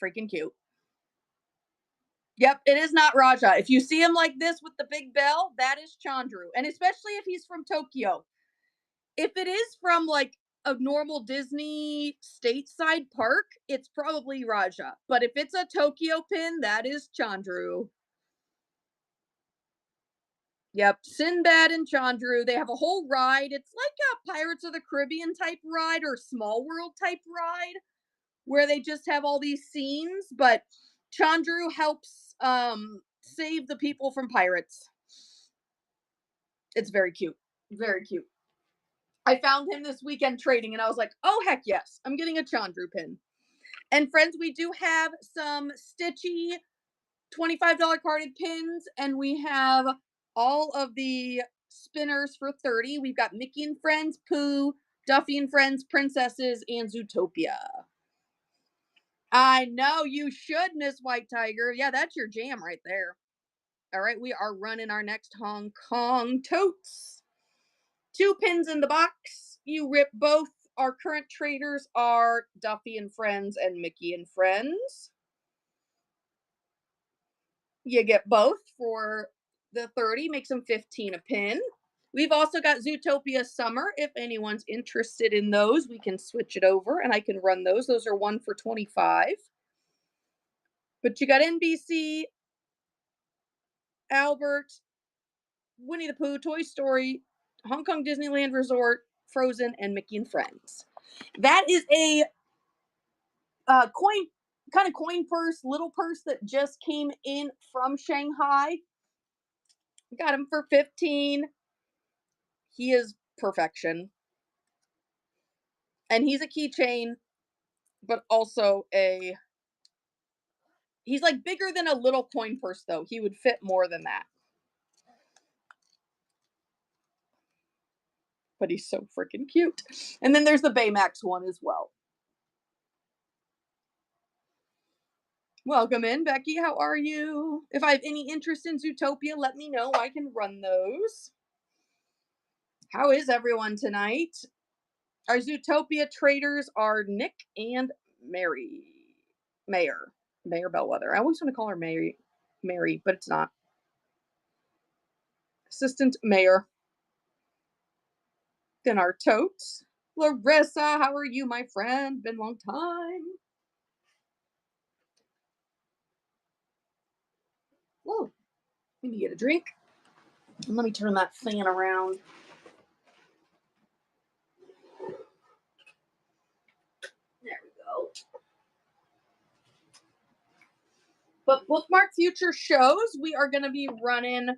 Freaking cute. Yep, it is not Raja. If you see him like this with the big bell, that is Chandru. And especially if he's from Tokyo. If it is from like a normal Disney stateside park, it's probably Raja. But if it's a Tokyo pin, that is Chandru. Yep, Sinbad and Chandru. They have a whole ride. It's like a Pirates of the Caribbean type ride or Small World type ride where they just have all these scenes, but Chandru helps save the people from pirates. It's very cute. Very cute. I found him this weekend trading and I was like, oh heck yes, I'm getting a Chandru pin. And friends, we do have some Stitchy $25 carded pins, and we have all of the spinners for 30. We've got Mickey and Friends, Pooh, Duffy and Friends, Princesses, and Zootopia. I know you should, Miss White Tiger. Yeah, that's your jam right there. All right, we are running our next Hong Kong totes. 2 pins in the box. You rip both. Our current traders are Duffy and Friends and Mickey and Friends. You get both for the 30, makes them 15 a pin. We've also got Zootopia Summer. If anyone's interested in those, we can switch it over and I can run those. Those are 1 for 25. But you got NBC, Albert, Winnie the Pooh, Toy Story, Hong Kong Disneyland Resort, Frozen, and Mickey and Friends. That is a coin purse, little purse that just came in from Shanghai. Got him for 15. He is perfection. And he's a keychain, but also he's like bigger than a little coin purse though. He would fit more than that. But he's so freaking cute. And then there's the Baymax one as well. Welcome in, Becky. How are you? If I have any interest in Zootopia, let me know. I can run those. How is everyone tonight? Our Zootopia traders are Nick and Mary. Mayor Bellwether. I always want to call her Mary, but it's not. Assistant Mayor. Then our totes. Larissa, how are you, my friend? Been a long time. Whoa. Let me get a drink. And let me turn that fan around. There we go. But bookmark future shows, we are going to be running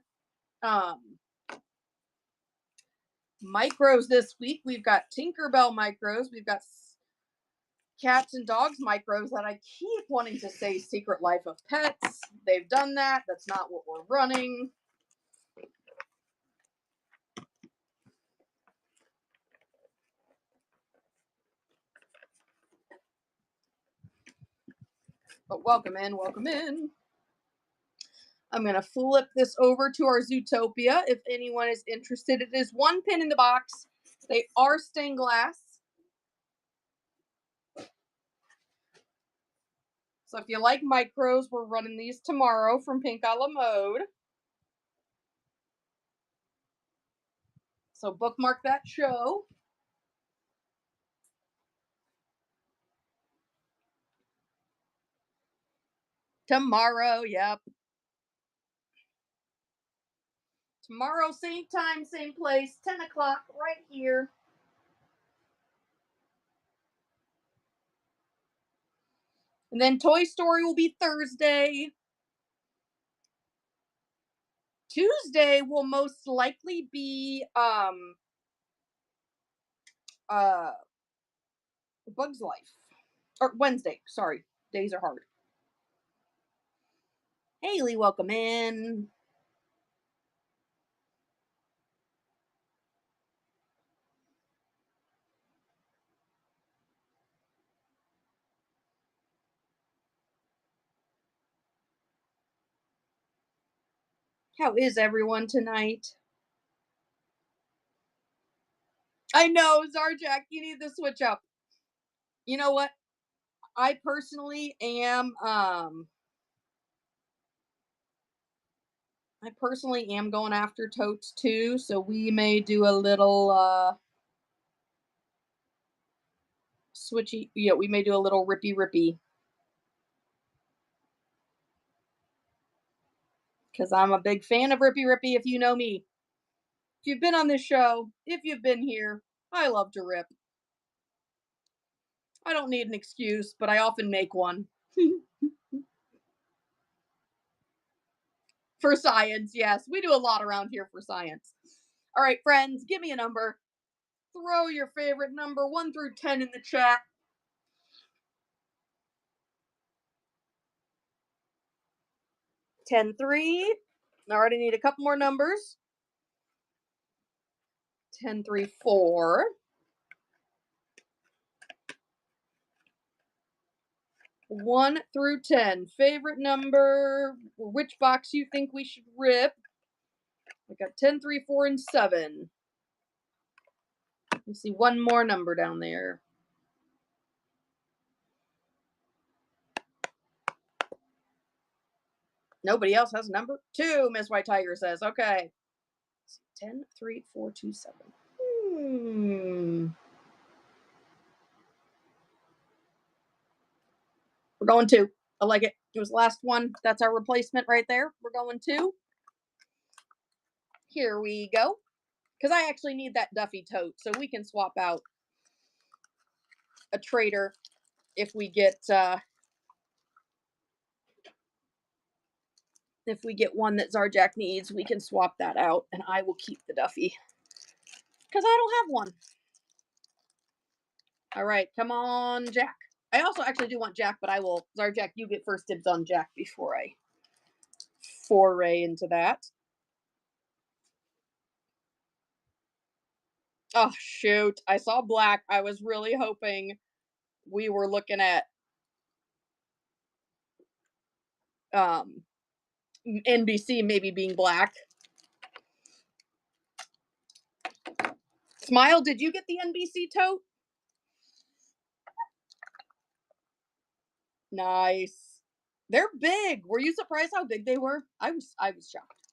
micros this week. We've got Tinkerbell micros. We've got Cats and Dogs micros that I keep wanting to say Secret Life of Pets. They've done that. That's not what we're running. But welcome in, welcome in. I'm going to flip this over to our Zootopia. If anyone is interested, it is 1 pin in the box. They are stained glass. So if you like micros, we're running these tomorrow from Pink a la Mode. So bookmark that show. Tomorrow, yep. Tomorrow, same time, same place, 10 o'clock, right here. And then Toy Story will be Thursday. Tuesday will most likely be uh Bug's Life. Or Wednesday, sorry. Days are hard. Haley, welcome in. How is everyone tonight? I know, Zarjak, you need to switch up. You know what? I personally am going after totes too, so we may do a little switchy, yeah, we may do a little rippy because I'm a big fan of rippy if you know me. If you've been on this show, if you've been here, I love to rip. I don't need an excuse, but I often make one. For science, yes. We do a lot around here for science. All right, friends, give me a number. Throw your favorite number 1 through 10 in the chat. 10 3. I already need a couple more numbers. 10 3 4. 1 through 10. Favorite number, which box you think we should rip. I got 10 3 4 and 7. Let's see one more number down there. Nobody else has a number? 2, Miss White Tiger says. Okay. 10 3 4 2 7. We're going 2. I like it. It was the last one. That's our replacement right there. We're going 2. Here we go. Because I actually need that Duffy tote, so we can swap out a trader if we get one that Zarjak needs. We can swap that out, and I will keep the Duffy because I don't have one. All right, come on, Jack. I also actually do want Jack, but I will. Zarjak, you get first dibs on Jack before I foray into that. Oh shoot! I saw black. I was really hoping we were looking at NBC maybe being black. Smile, did you get the NBC tote? Nice. They're big. Were you surprised how big they were? I was shocked.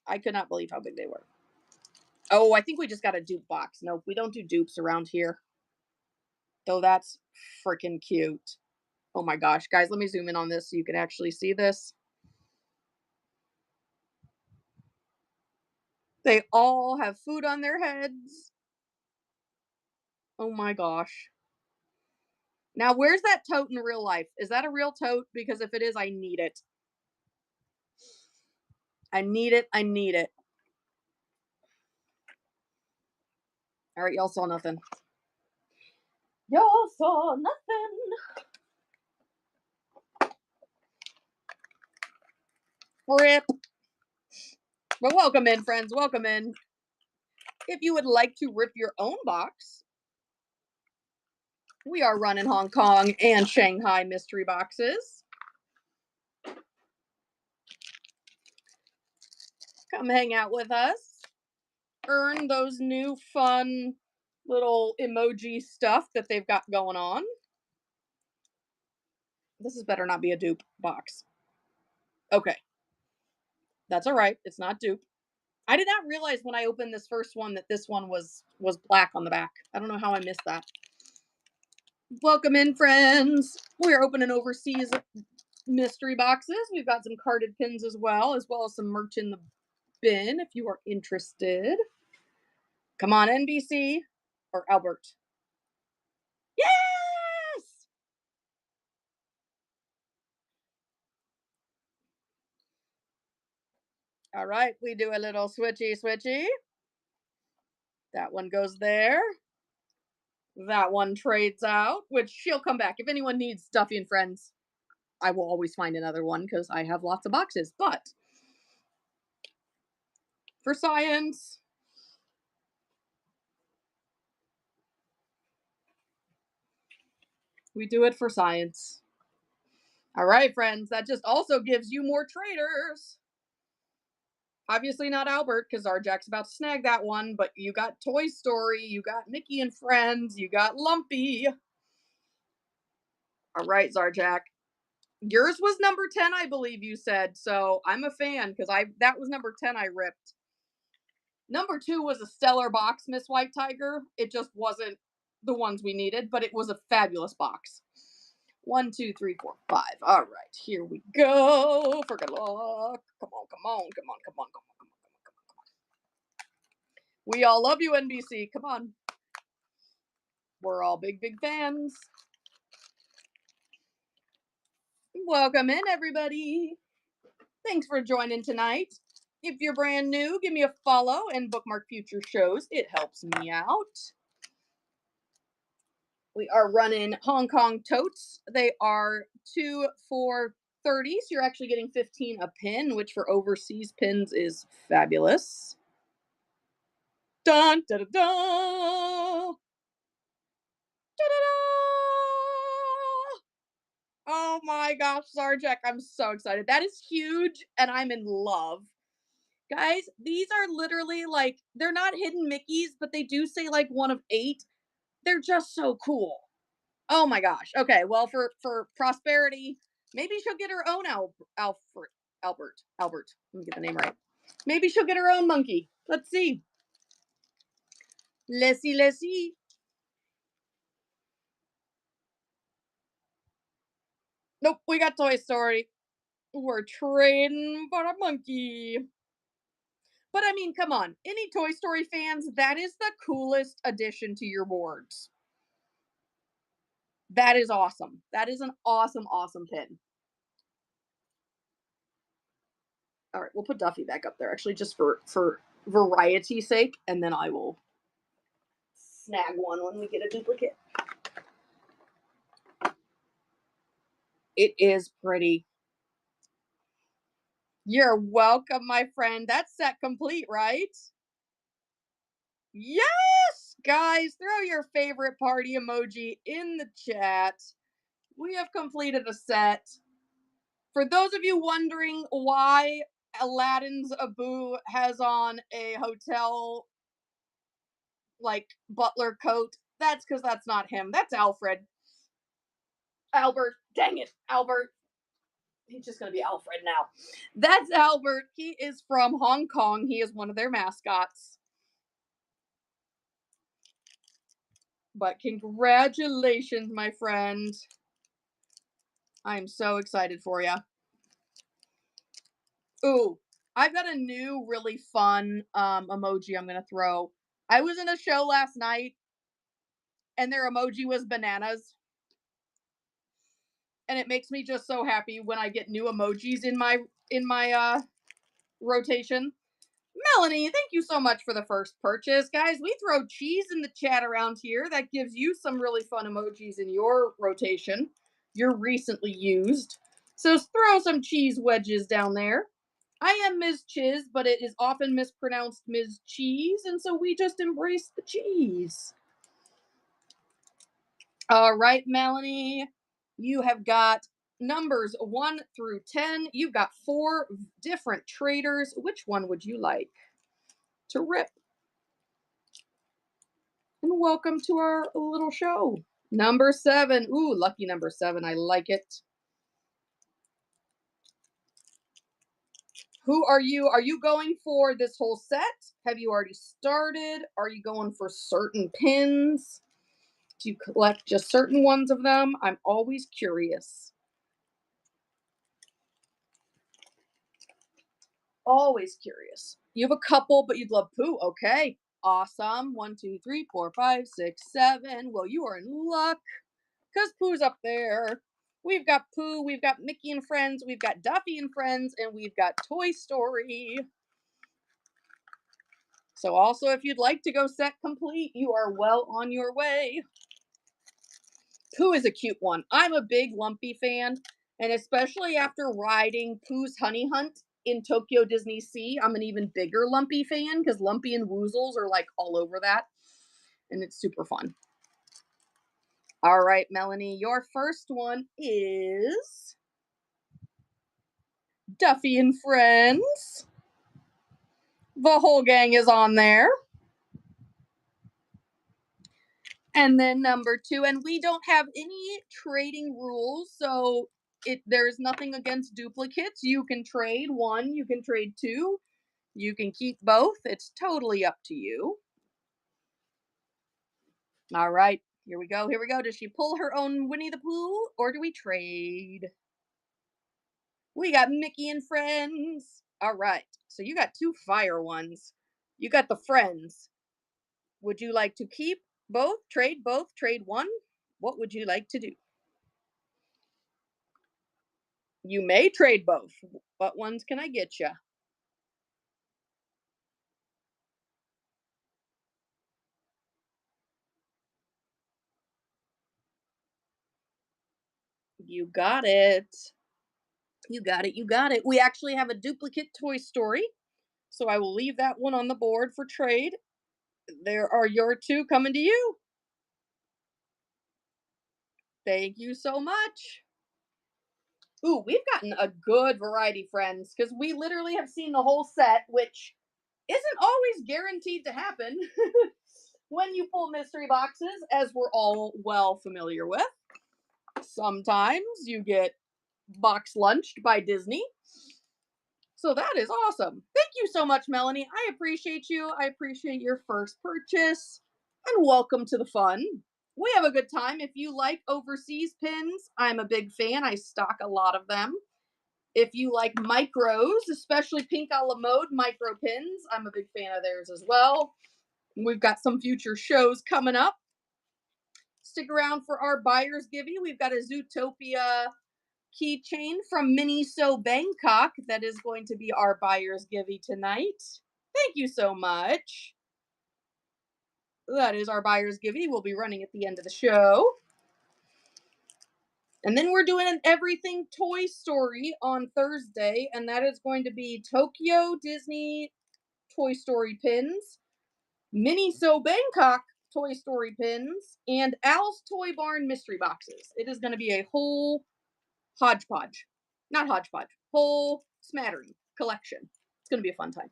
I could not believe how big they were. Oh, I think we just got a dupe box. No, we don't do dupes around here. Though that's freaking cute. Oh my gosh, guys, let me zoom in on this so you can actually see this. They all have food on their heads. Oh my gosh. Now, where's that tote in real life? Is that a real tote? Because if it is, I need it. I need it. I need it. All right, y'all saw nothing. Y'all saw nothing. Rip. Well, welcome in, friends. Welcome in. If you would like to rip your own box, we are running Hong Kong and Shanghai mystery boxes. Come hang out with us. Earn those new fun little emoji stuff that they've got going on. This is better not be a dupe box. Okay. That's all right. It's not dupe. I did not realize when I opened this first one that this one was black on the back. I don't know how I missed that. Welcome in, friends. We're opening overseas mystery boxes. We've got some carded pins as well as some merch in the bin if you are interested. Come on, NBC or Albert. Yes! All right, we do a little switchy switchy. That one goes there. That one trades out, which she'll come back. If anyone needs Duffy and Friends, I will always find another one because I have lots of boxes. But for science, we do it for science. All right, friends, that just also gives you more traders. Obviously not Albert because Zarjak's about to snag that one, but you got Toy Story, you got Mickey and Friends, you got Lumpy. All right, Zarjak. Yours was number 10, I believe you said. So I'm a fan because that was number 10 I ripped. Number 2 was a stellar box, Miss White Tiger. It just wasn't the ones we needed, but it was a fabulous box. 1, 2, 3, 4, 5. All right, here we go. For good luck. Come on, come on, come on, come on, come on, come on, come on, come on. We all love you, NBC. Come on. We're all big, big fans. Welcome in, everybody. Thanks for joining tonight. If you're brand new, give me a follow and bookmark future shows. It helps me out. We are running Hong Kong totes. They are 2 for 30, so you're actually getting 15 a pin, which for overseas pins is fabulous. Dun da da da. Oh my gosh, Zarjek, I'm so excited. That is huge, and I'm in love. Guys, these are literally like, they're not hidden Mickeys, but they do say like one of 8. They're just so cool. Oh my gosh. Okay, well, for prosperity, maybe she'll get her own Albert. Albert. Let me get the name right. Maybe she'll get her own monkey. Let's see. Let's see. Let's see. Nope, we got Toy Story. We're trading for a monkey. But I mean, come on. Any Toy Story fans, that is the coolest addition to your boards. That is awesome. That is an awesome, awesome pin. All right, we'll put Duffy back up there, actually, just for variety's sake, and then I will snag one when we get a duplicate. It is pretty. You're welcome, my friend. That's set complete, right? Yes! Guys, throw your favorite party emoji in the chat. We have completed a set. For those of you wondering why Aladdin's Abu has on a hotel like butler coat, that's because that's not him. That's Alfred. Albert. Dang it, Albert. He's just going to be Alfred now. That's Albert. He is from Hong Kong. He is one of their mascots. But congratulations, my friend. I'm so excited for you. Ooh, I've got a new really fun emoji I'm going to throw. I was in a show last night and their emoji was bananas. And it makes me just so happy when I get new emojis in my rotation. Melanie, thank you so much for the first purchase. Guys, we throw cheese in the chat around here. That gives you some really fun emojis in your rotation. You're recently used. So throw some cheese wedges down there. I am Ms. Chiz, but it is often mispronounced Ms. Cheese, and so we just embrace the cheese. All right, Melanie, you have got numbers 1 through 10. You've got 4 different traders. Which one would you like to rip? And welcome to our little show. Number 7. Ooh, lucky number 7. I like it. Who are you? Are you going for this whole set? Have you already started? Are you going for certain pins? Do you collect just certain ones of them? I'm always curious. Always curious. You have a couple, but you'd love Pooh. Okay. Awesome. One, two, three, four, five, six, seven. Well, you are in luck because Pooh's up there. We've got Pooh, we've got Mickey and Friends, we've got Duffy and Friends, and we've got Toy Story. So, also, if you'd like to go set complete, you are well on your way. Pooh is a cute one. I'm a big Lumpy fan, and especially after riding Pooh's Honey Hunt in Tokyo Disney Sea, I'm an even bigger Lumpy fan because Lumpy and Woozles are like all over that, and it's super fun. All right, Melanie, your first one is Duffy and Friends. The whole gang is on there. And then number two, and we don't have any trading rules, so there's nothing against duplicates. You can trade one, you can trade two, you can keep both. It's totally up to you. All right, here we go. Here we go. Does she pull her own Winnie the Pooh, or do we trade? We got Mickey and Friends. All right, so you got two fire ones. You got the Friends. Would you like to keep both, trade one? What would you like to do? You may trade both. What ones can I get you? You got it. You got it. You got it. We actually have a duplicate Toy Story, so I will leave that one on the board for trade. There are your two coming to you. Thank you so much. Ooh, we've gotten a good variety, friends, because we literally have seen the whole set, which isn't always guaranteed to happen when you pull mystery boxes, as we're all well familiar with. Sometimes you get box lunched by Disney. So that is awesome. Thank you so much, Melanie. I appreciate you. I appreciate your first purchase. And welcome to the fun. We have a good time. If you like overseas pins, I'm a big fan. I stock a lot of them. If you like micros, especially pink a la mode micro pins, I'm a big fan of theirs as well. We've got some future shows coming up. Stick around for our buyer's givey. We've got a Zootopia keychain from Miniso Bangkok that is going to be our buyer's givey tonight. Thank you so much. That is our buyer's givey. We'll be running at the end of the show. And then we're doing an everything Toy Story on Thursday, and that is going to be Tokyo Disney Toy Story pins, Miniso Bangkok Toy Story pins, and Al's Toy Barn mystery boxes. It is going to be a whole hodgepodge. Not hodgepodge. Whole smattering collection. It's going to be a fun time.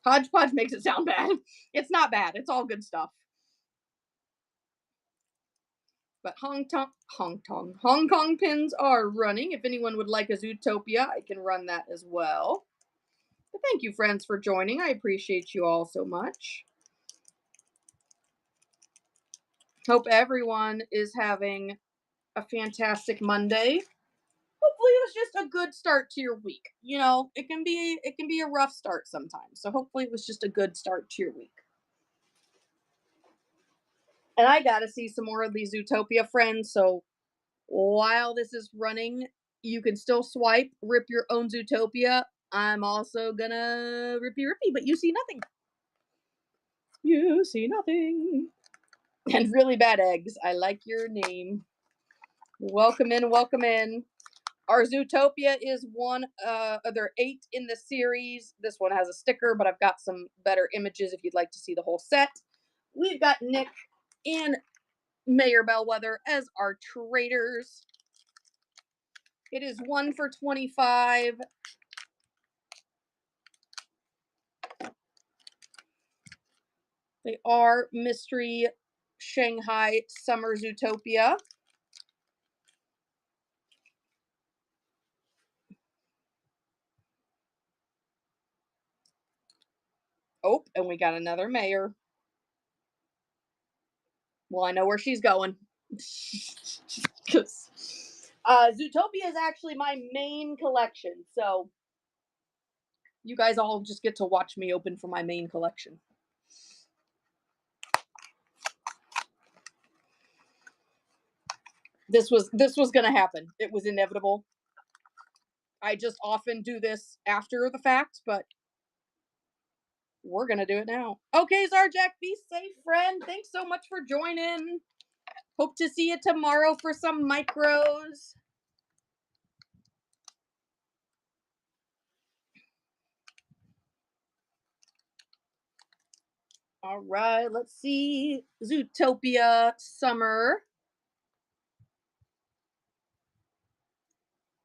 Hodgepodge makes it sound bad. It's not bad. It's all good stuff. But Hong Kong pins are running. If anyone would like a Zootopia, I can run that as well. But thank you, friends, for joining. I appreciate you all so much. Hope everyone is having a fantastic Monday. Hopefully it was just a good start to your week. You know, it can be a rough start sometimes. So hopefully it was just a good start to your week. And I got to see some more of these Zootopia friends. So while this is running, you can still swipe, rip your own Zootopia. I'm also gonna rippy, but you see nothing. You see nothing. And really bad eggs. I like your name. Welcome in, welcome in. Our Zootopia is one, there are 8 in the series. This one has a sticker, but I've got some better images if you'd like to see the whole set. We've got Nick and Mayor Bellwether as our traders. It is 1 for 25. They are Mystery Shanghai Summer Zootopia. Oh, and we got another mayor. Well, I know where she's going. Zootopia is actually my main collection. So You guys all just get to watch me open for my main collection. This was gonna happen. It was inevitable. I just often do this after the fact, but we're gonna do it now. Okay, Zarjack, be safe, friend. Thanks so much for joining. Hope to see you tomorrow for some micros. All right, let's see. Zootopia Summer.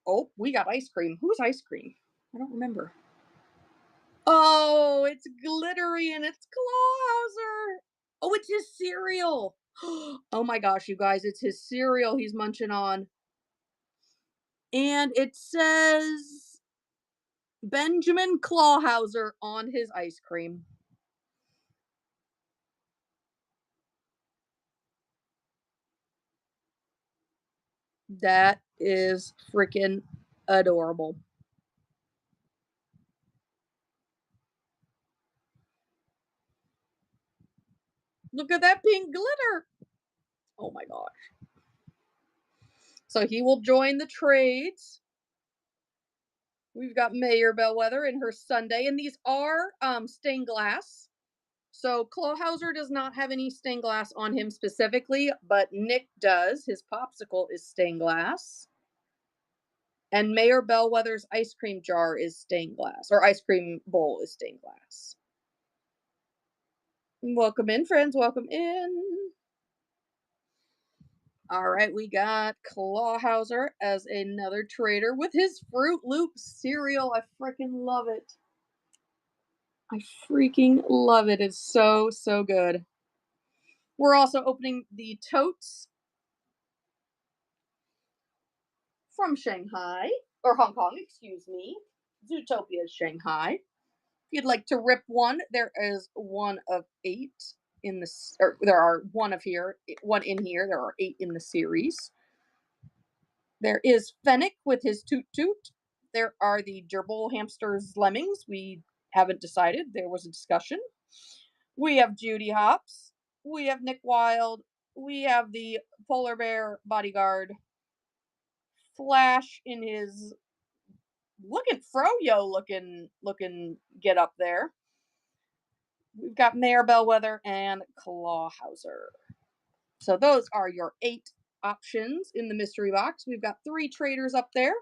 Oh, we got ice cream. Who's ice cream? I don't remember. Oh, it's glittery and it's Clawhauser. Oh, it's his cereal. Oh my gosh, you guys, it's his cereal he's munching on. And it says Benjamin Clawhauser on his ice cream. That is freaking adorable. Look at that pink glitter. Oh my gosh. So he will join the trades. We've got Mayor Bellwether in her Sunday, and these are stained glass. So Clawhauser does not have any stained glass on him specifically, but Nick does. His popsicle is stained glass. And Mayor Bellwether's ice cream jar is stained glass, or ice cream bowl is stained glass. Welcome in, friends. Welcome in. All right, we got Clawhauser as another trader with his Fruit Loop cereal. I freaking love it. I freaking love it. It's so, so good. We're also opening the totes from Shanghai, or Hong Kong, excuse me. Zootopia Shanghai. If you'd like to rip one, there is one of 8 in this, or there are one in here. There are 8 in the series. There is Fennec with his Toot Toot. There are the Gerbil Hamsters Lemmings. We haven't decided. There was a discussion. We have Judy Hops. We have Nick Wilde. We have the Polar Bear Bodyguard. Flash in his froyo looking get up there. We've got Mayor Bellwether and Clawhauser. So those are your 8 options in the mystery box. We've got 3 traders up there.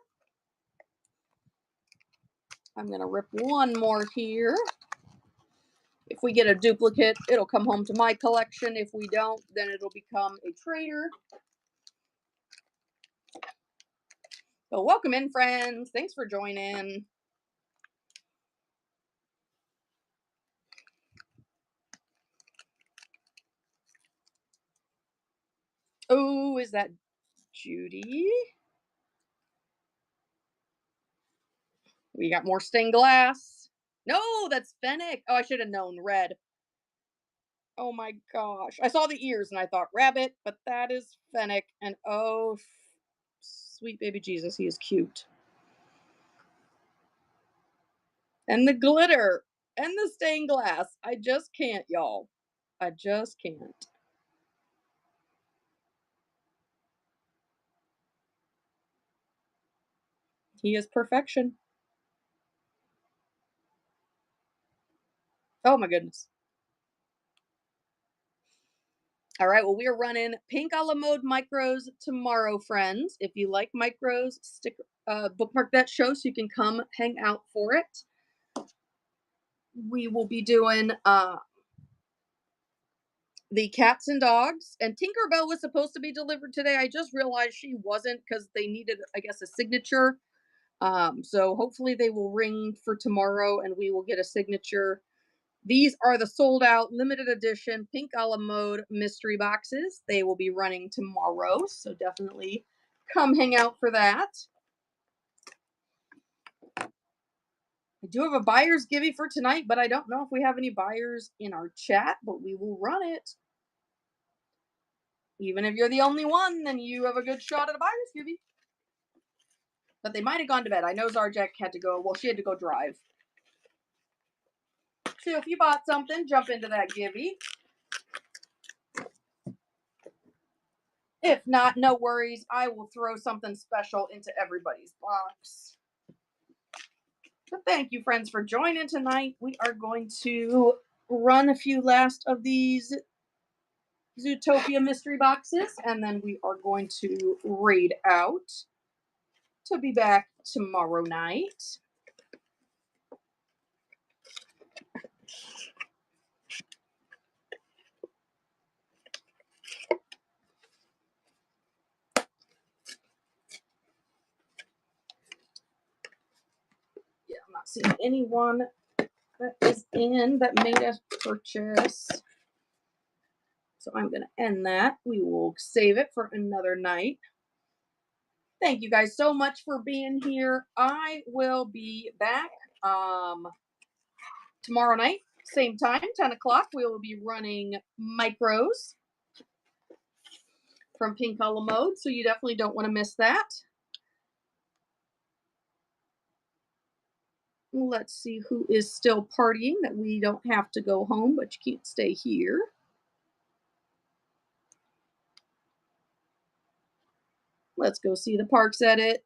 I'm going to rip one more here. If we get a duplicate, it'll come home to my collection. If we don't, then it'll become a trader. So welcome in, friends. Thanks for joining. Oh, is that Judy? We got more stained glass. No, that's Fennec. Oh, I should have known. Red. Oh my gosh. I saw the ears and I thought rabbit, but that is Fennec. And oh, sweet baby Jesus, he is cute. And the glitter and the stained glass. I just can't, y'all. I just can't. He is perfection. Oh my goodness. All right, well, we are running Pink a la Mode micros tomorrow, friends. If you like micros, bookmark that show so you can come hang out for it. We will be doing the cats and dogs, and Tinkerbell was supposed to be delivered today. I just realized she wasn't because they needed, I guess, a signature. So hopefully they will ring for tomorrow and we will get a signature. These are the sold out limited edition Pink a la Mode mystery boxes. They will be running tomorrow, so definitely come hang out for that. I do have a buyer's givey for tonight, but I don't know if we have any buyers in our chat, but we will run it. Even if you're the only one, then you have a good shot at a buyer's givey. But they might have gone to bed. I know Zarjak had to go. Well, she had to go drive. So if you bought something, jump into that givey. If not, no worries. I will throw something special into everybody's box. But thank you, friends, for joining tonight. We are going to run a few last of these Zootopia mystery boxes, and then we are going to raid out to be back tomorrow night. Yeah, I'm not seeing anyone that is in that made a purchase. So I'm going to end that. We will save it for another night. Thank you guys so much for being here. I will be back tomorrow night, same time, 10 o'clock. We will be running micros from Pink Hollow Mode, so you definitely don't want to miss that. Let's see who is still partying that we don't have to go home, but you can't stay here. Let's go see the parks edit.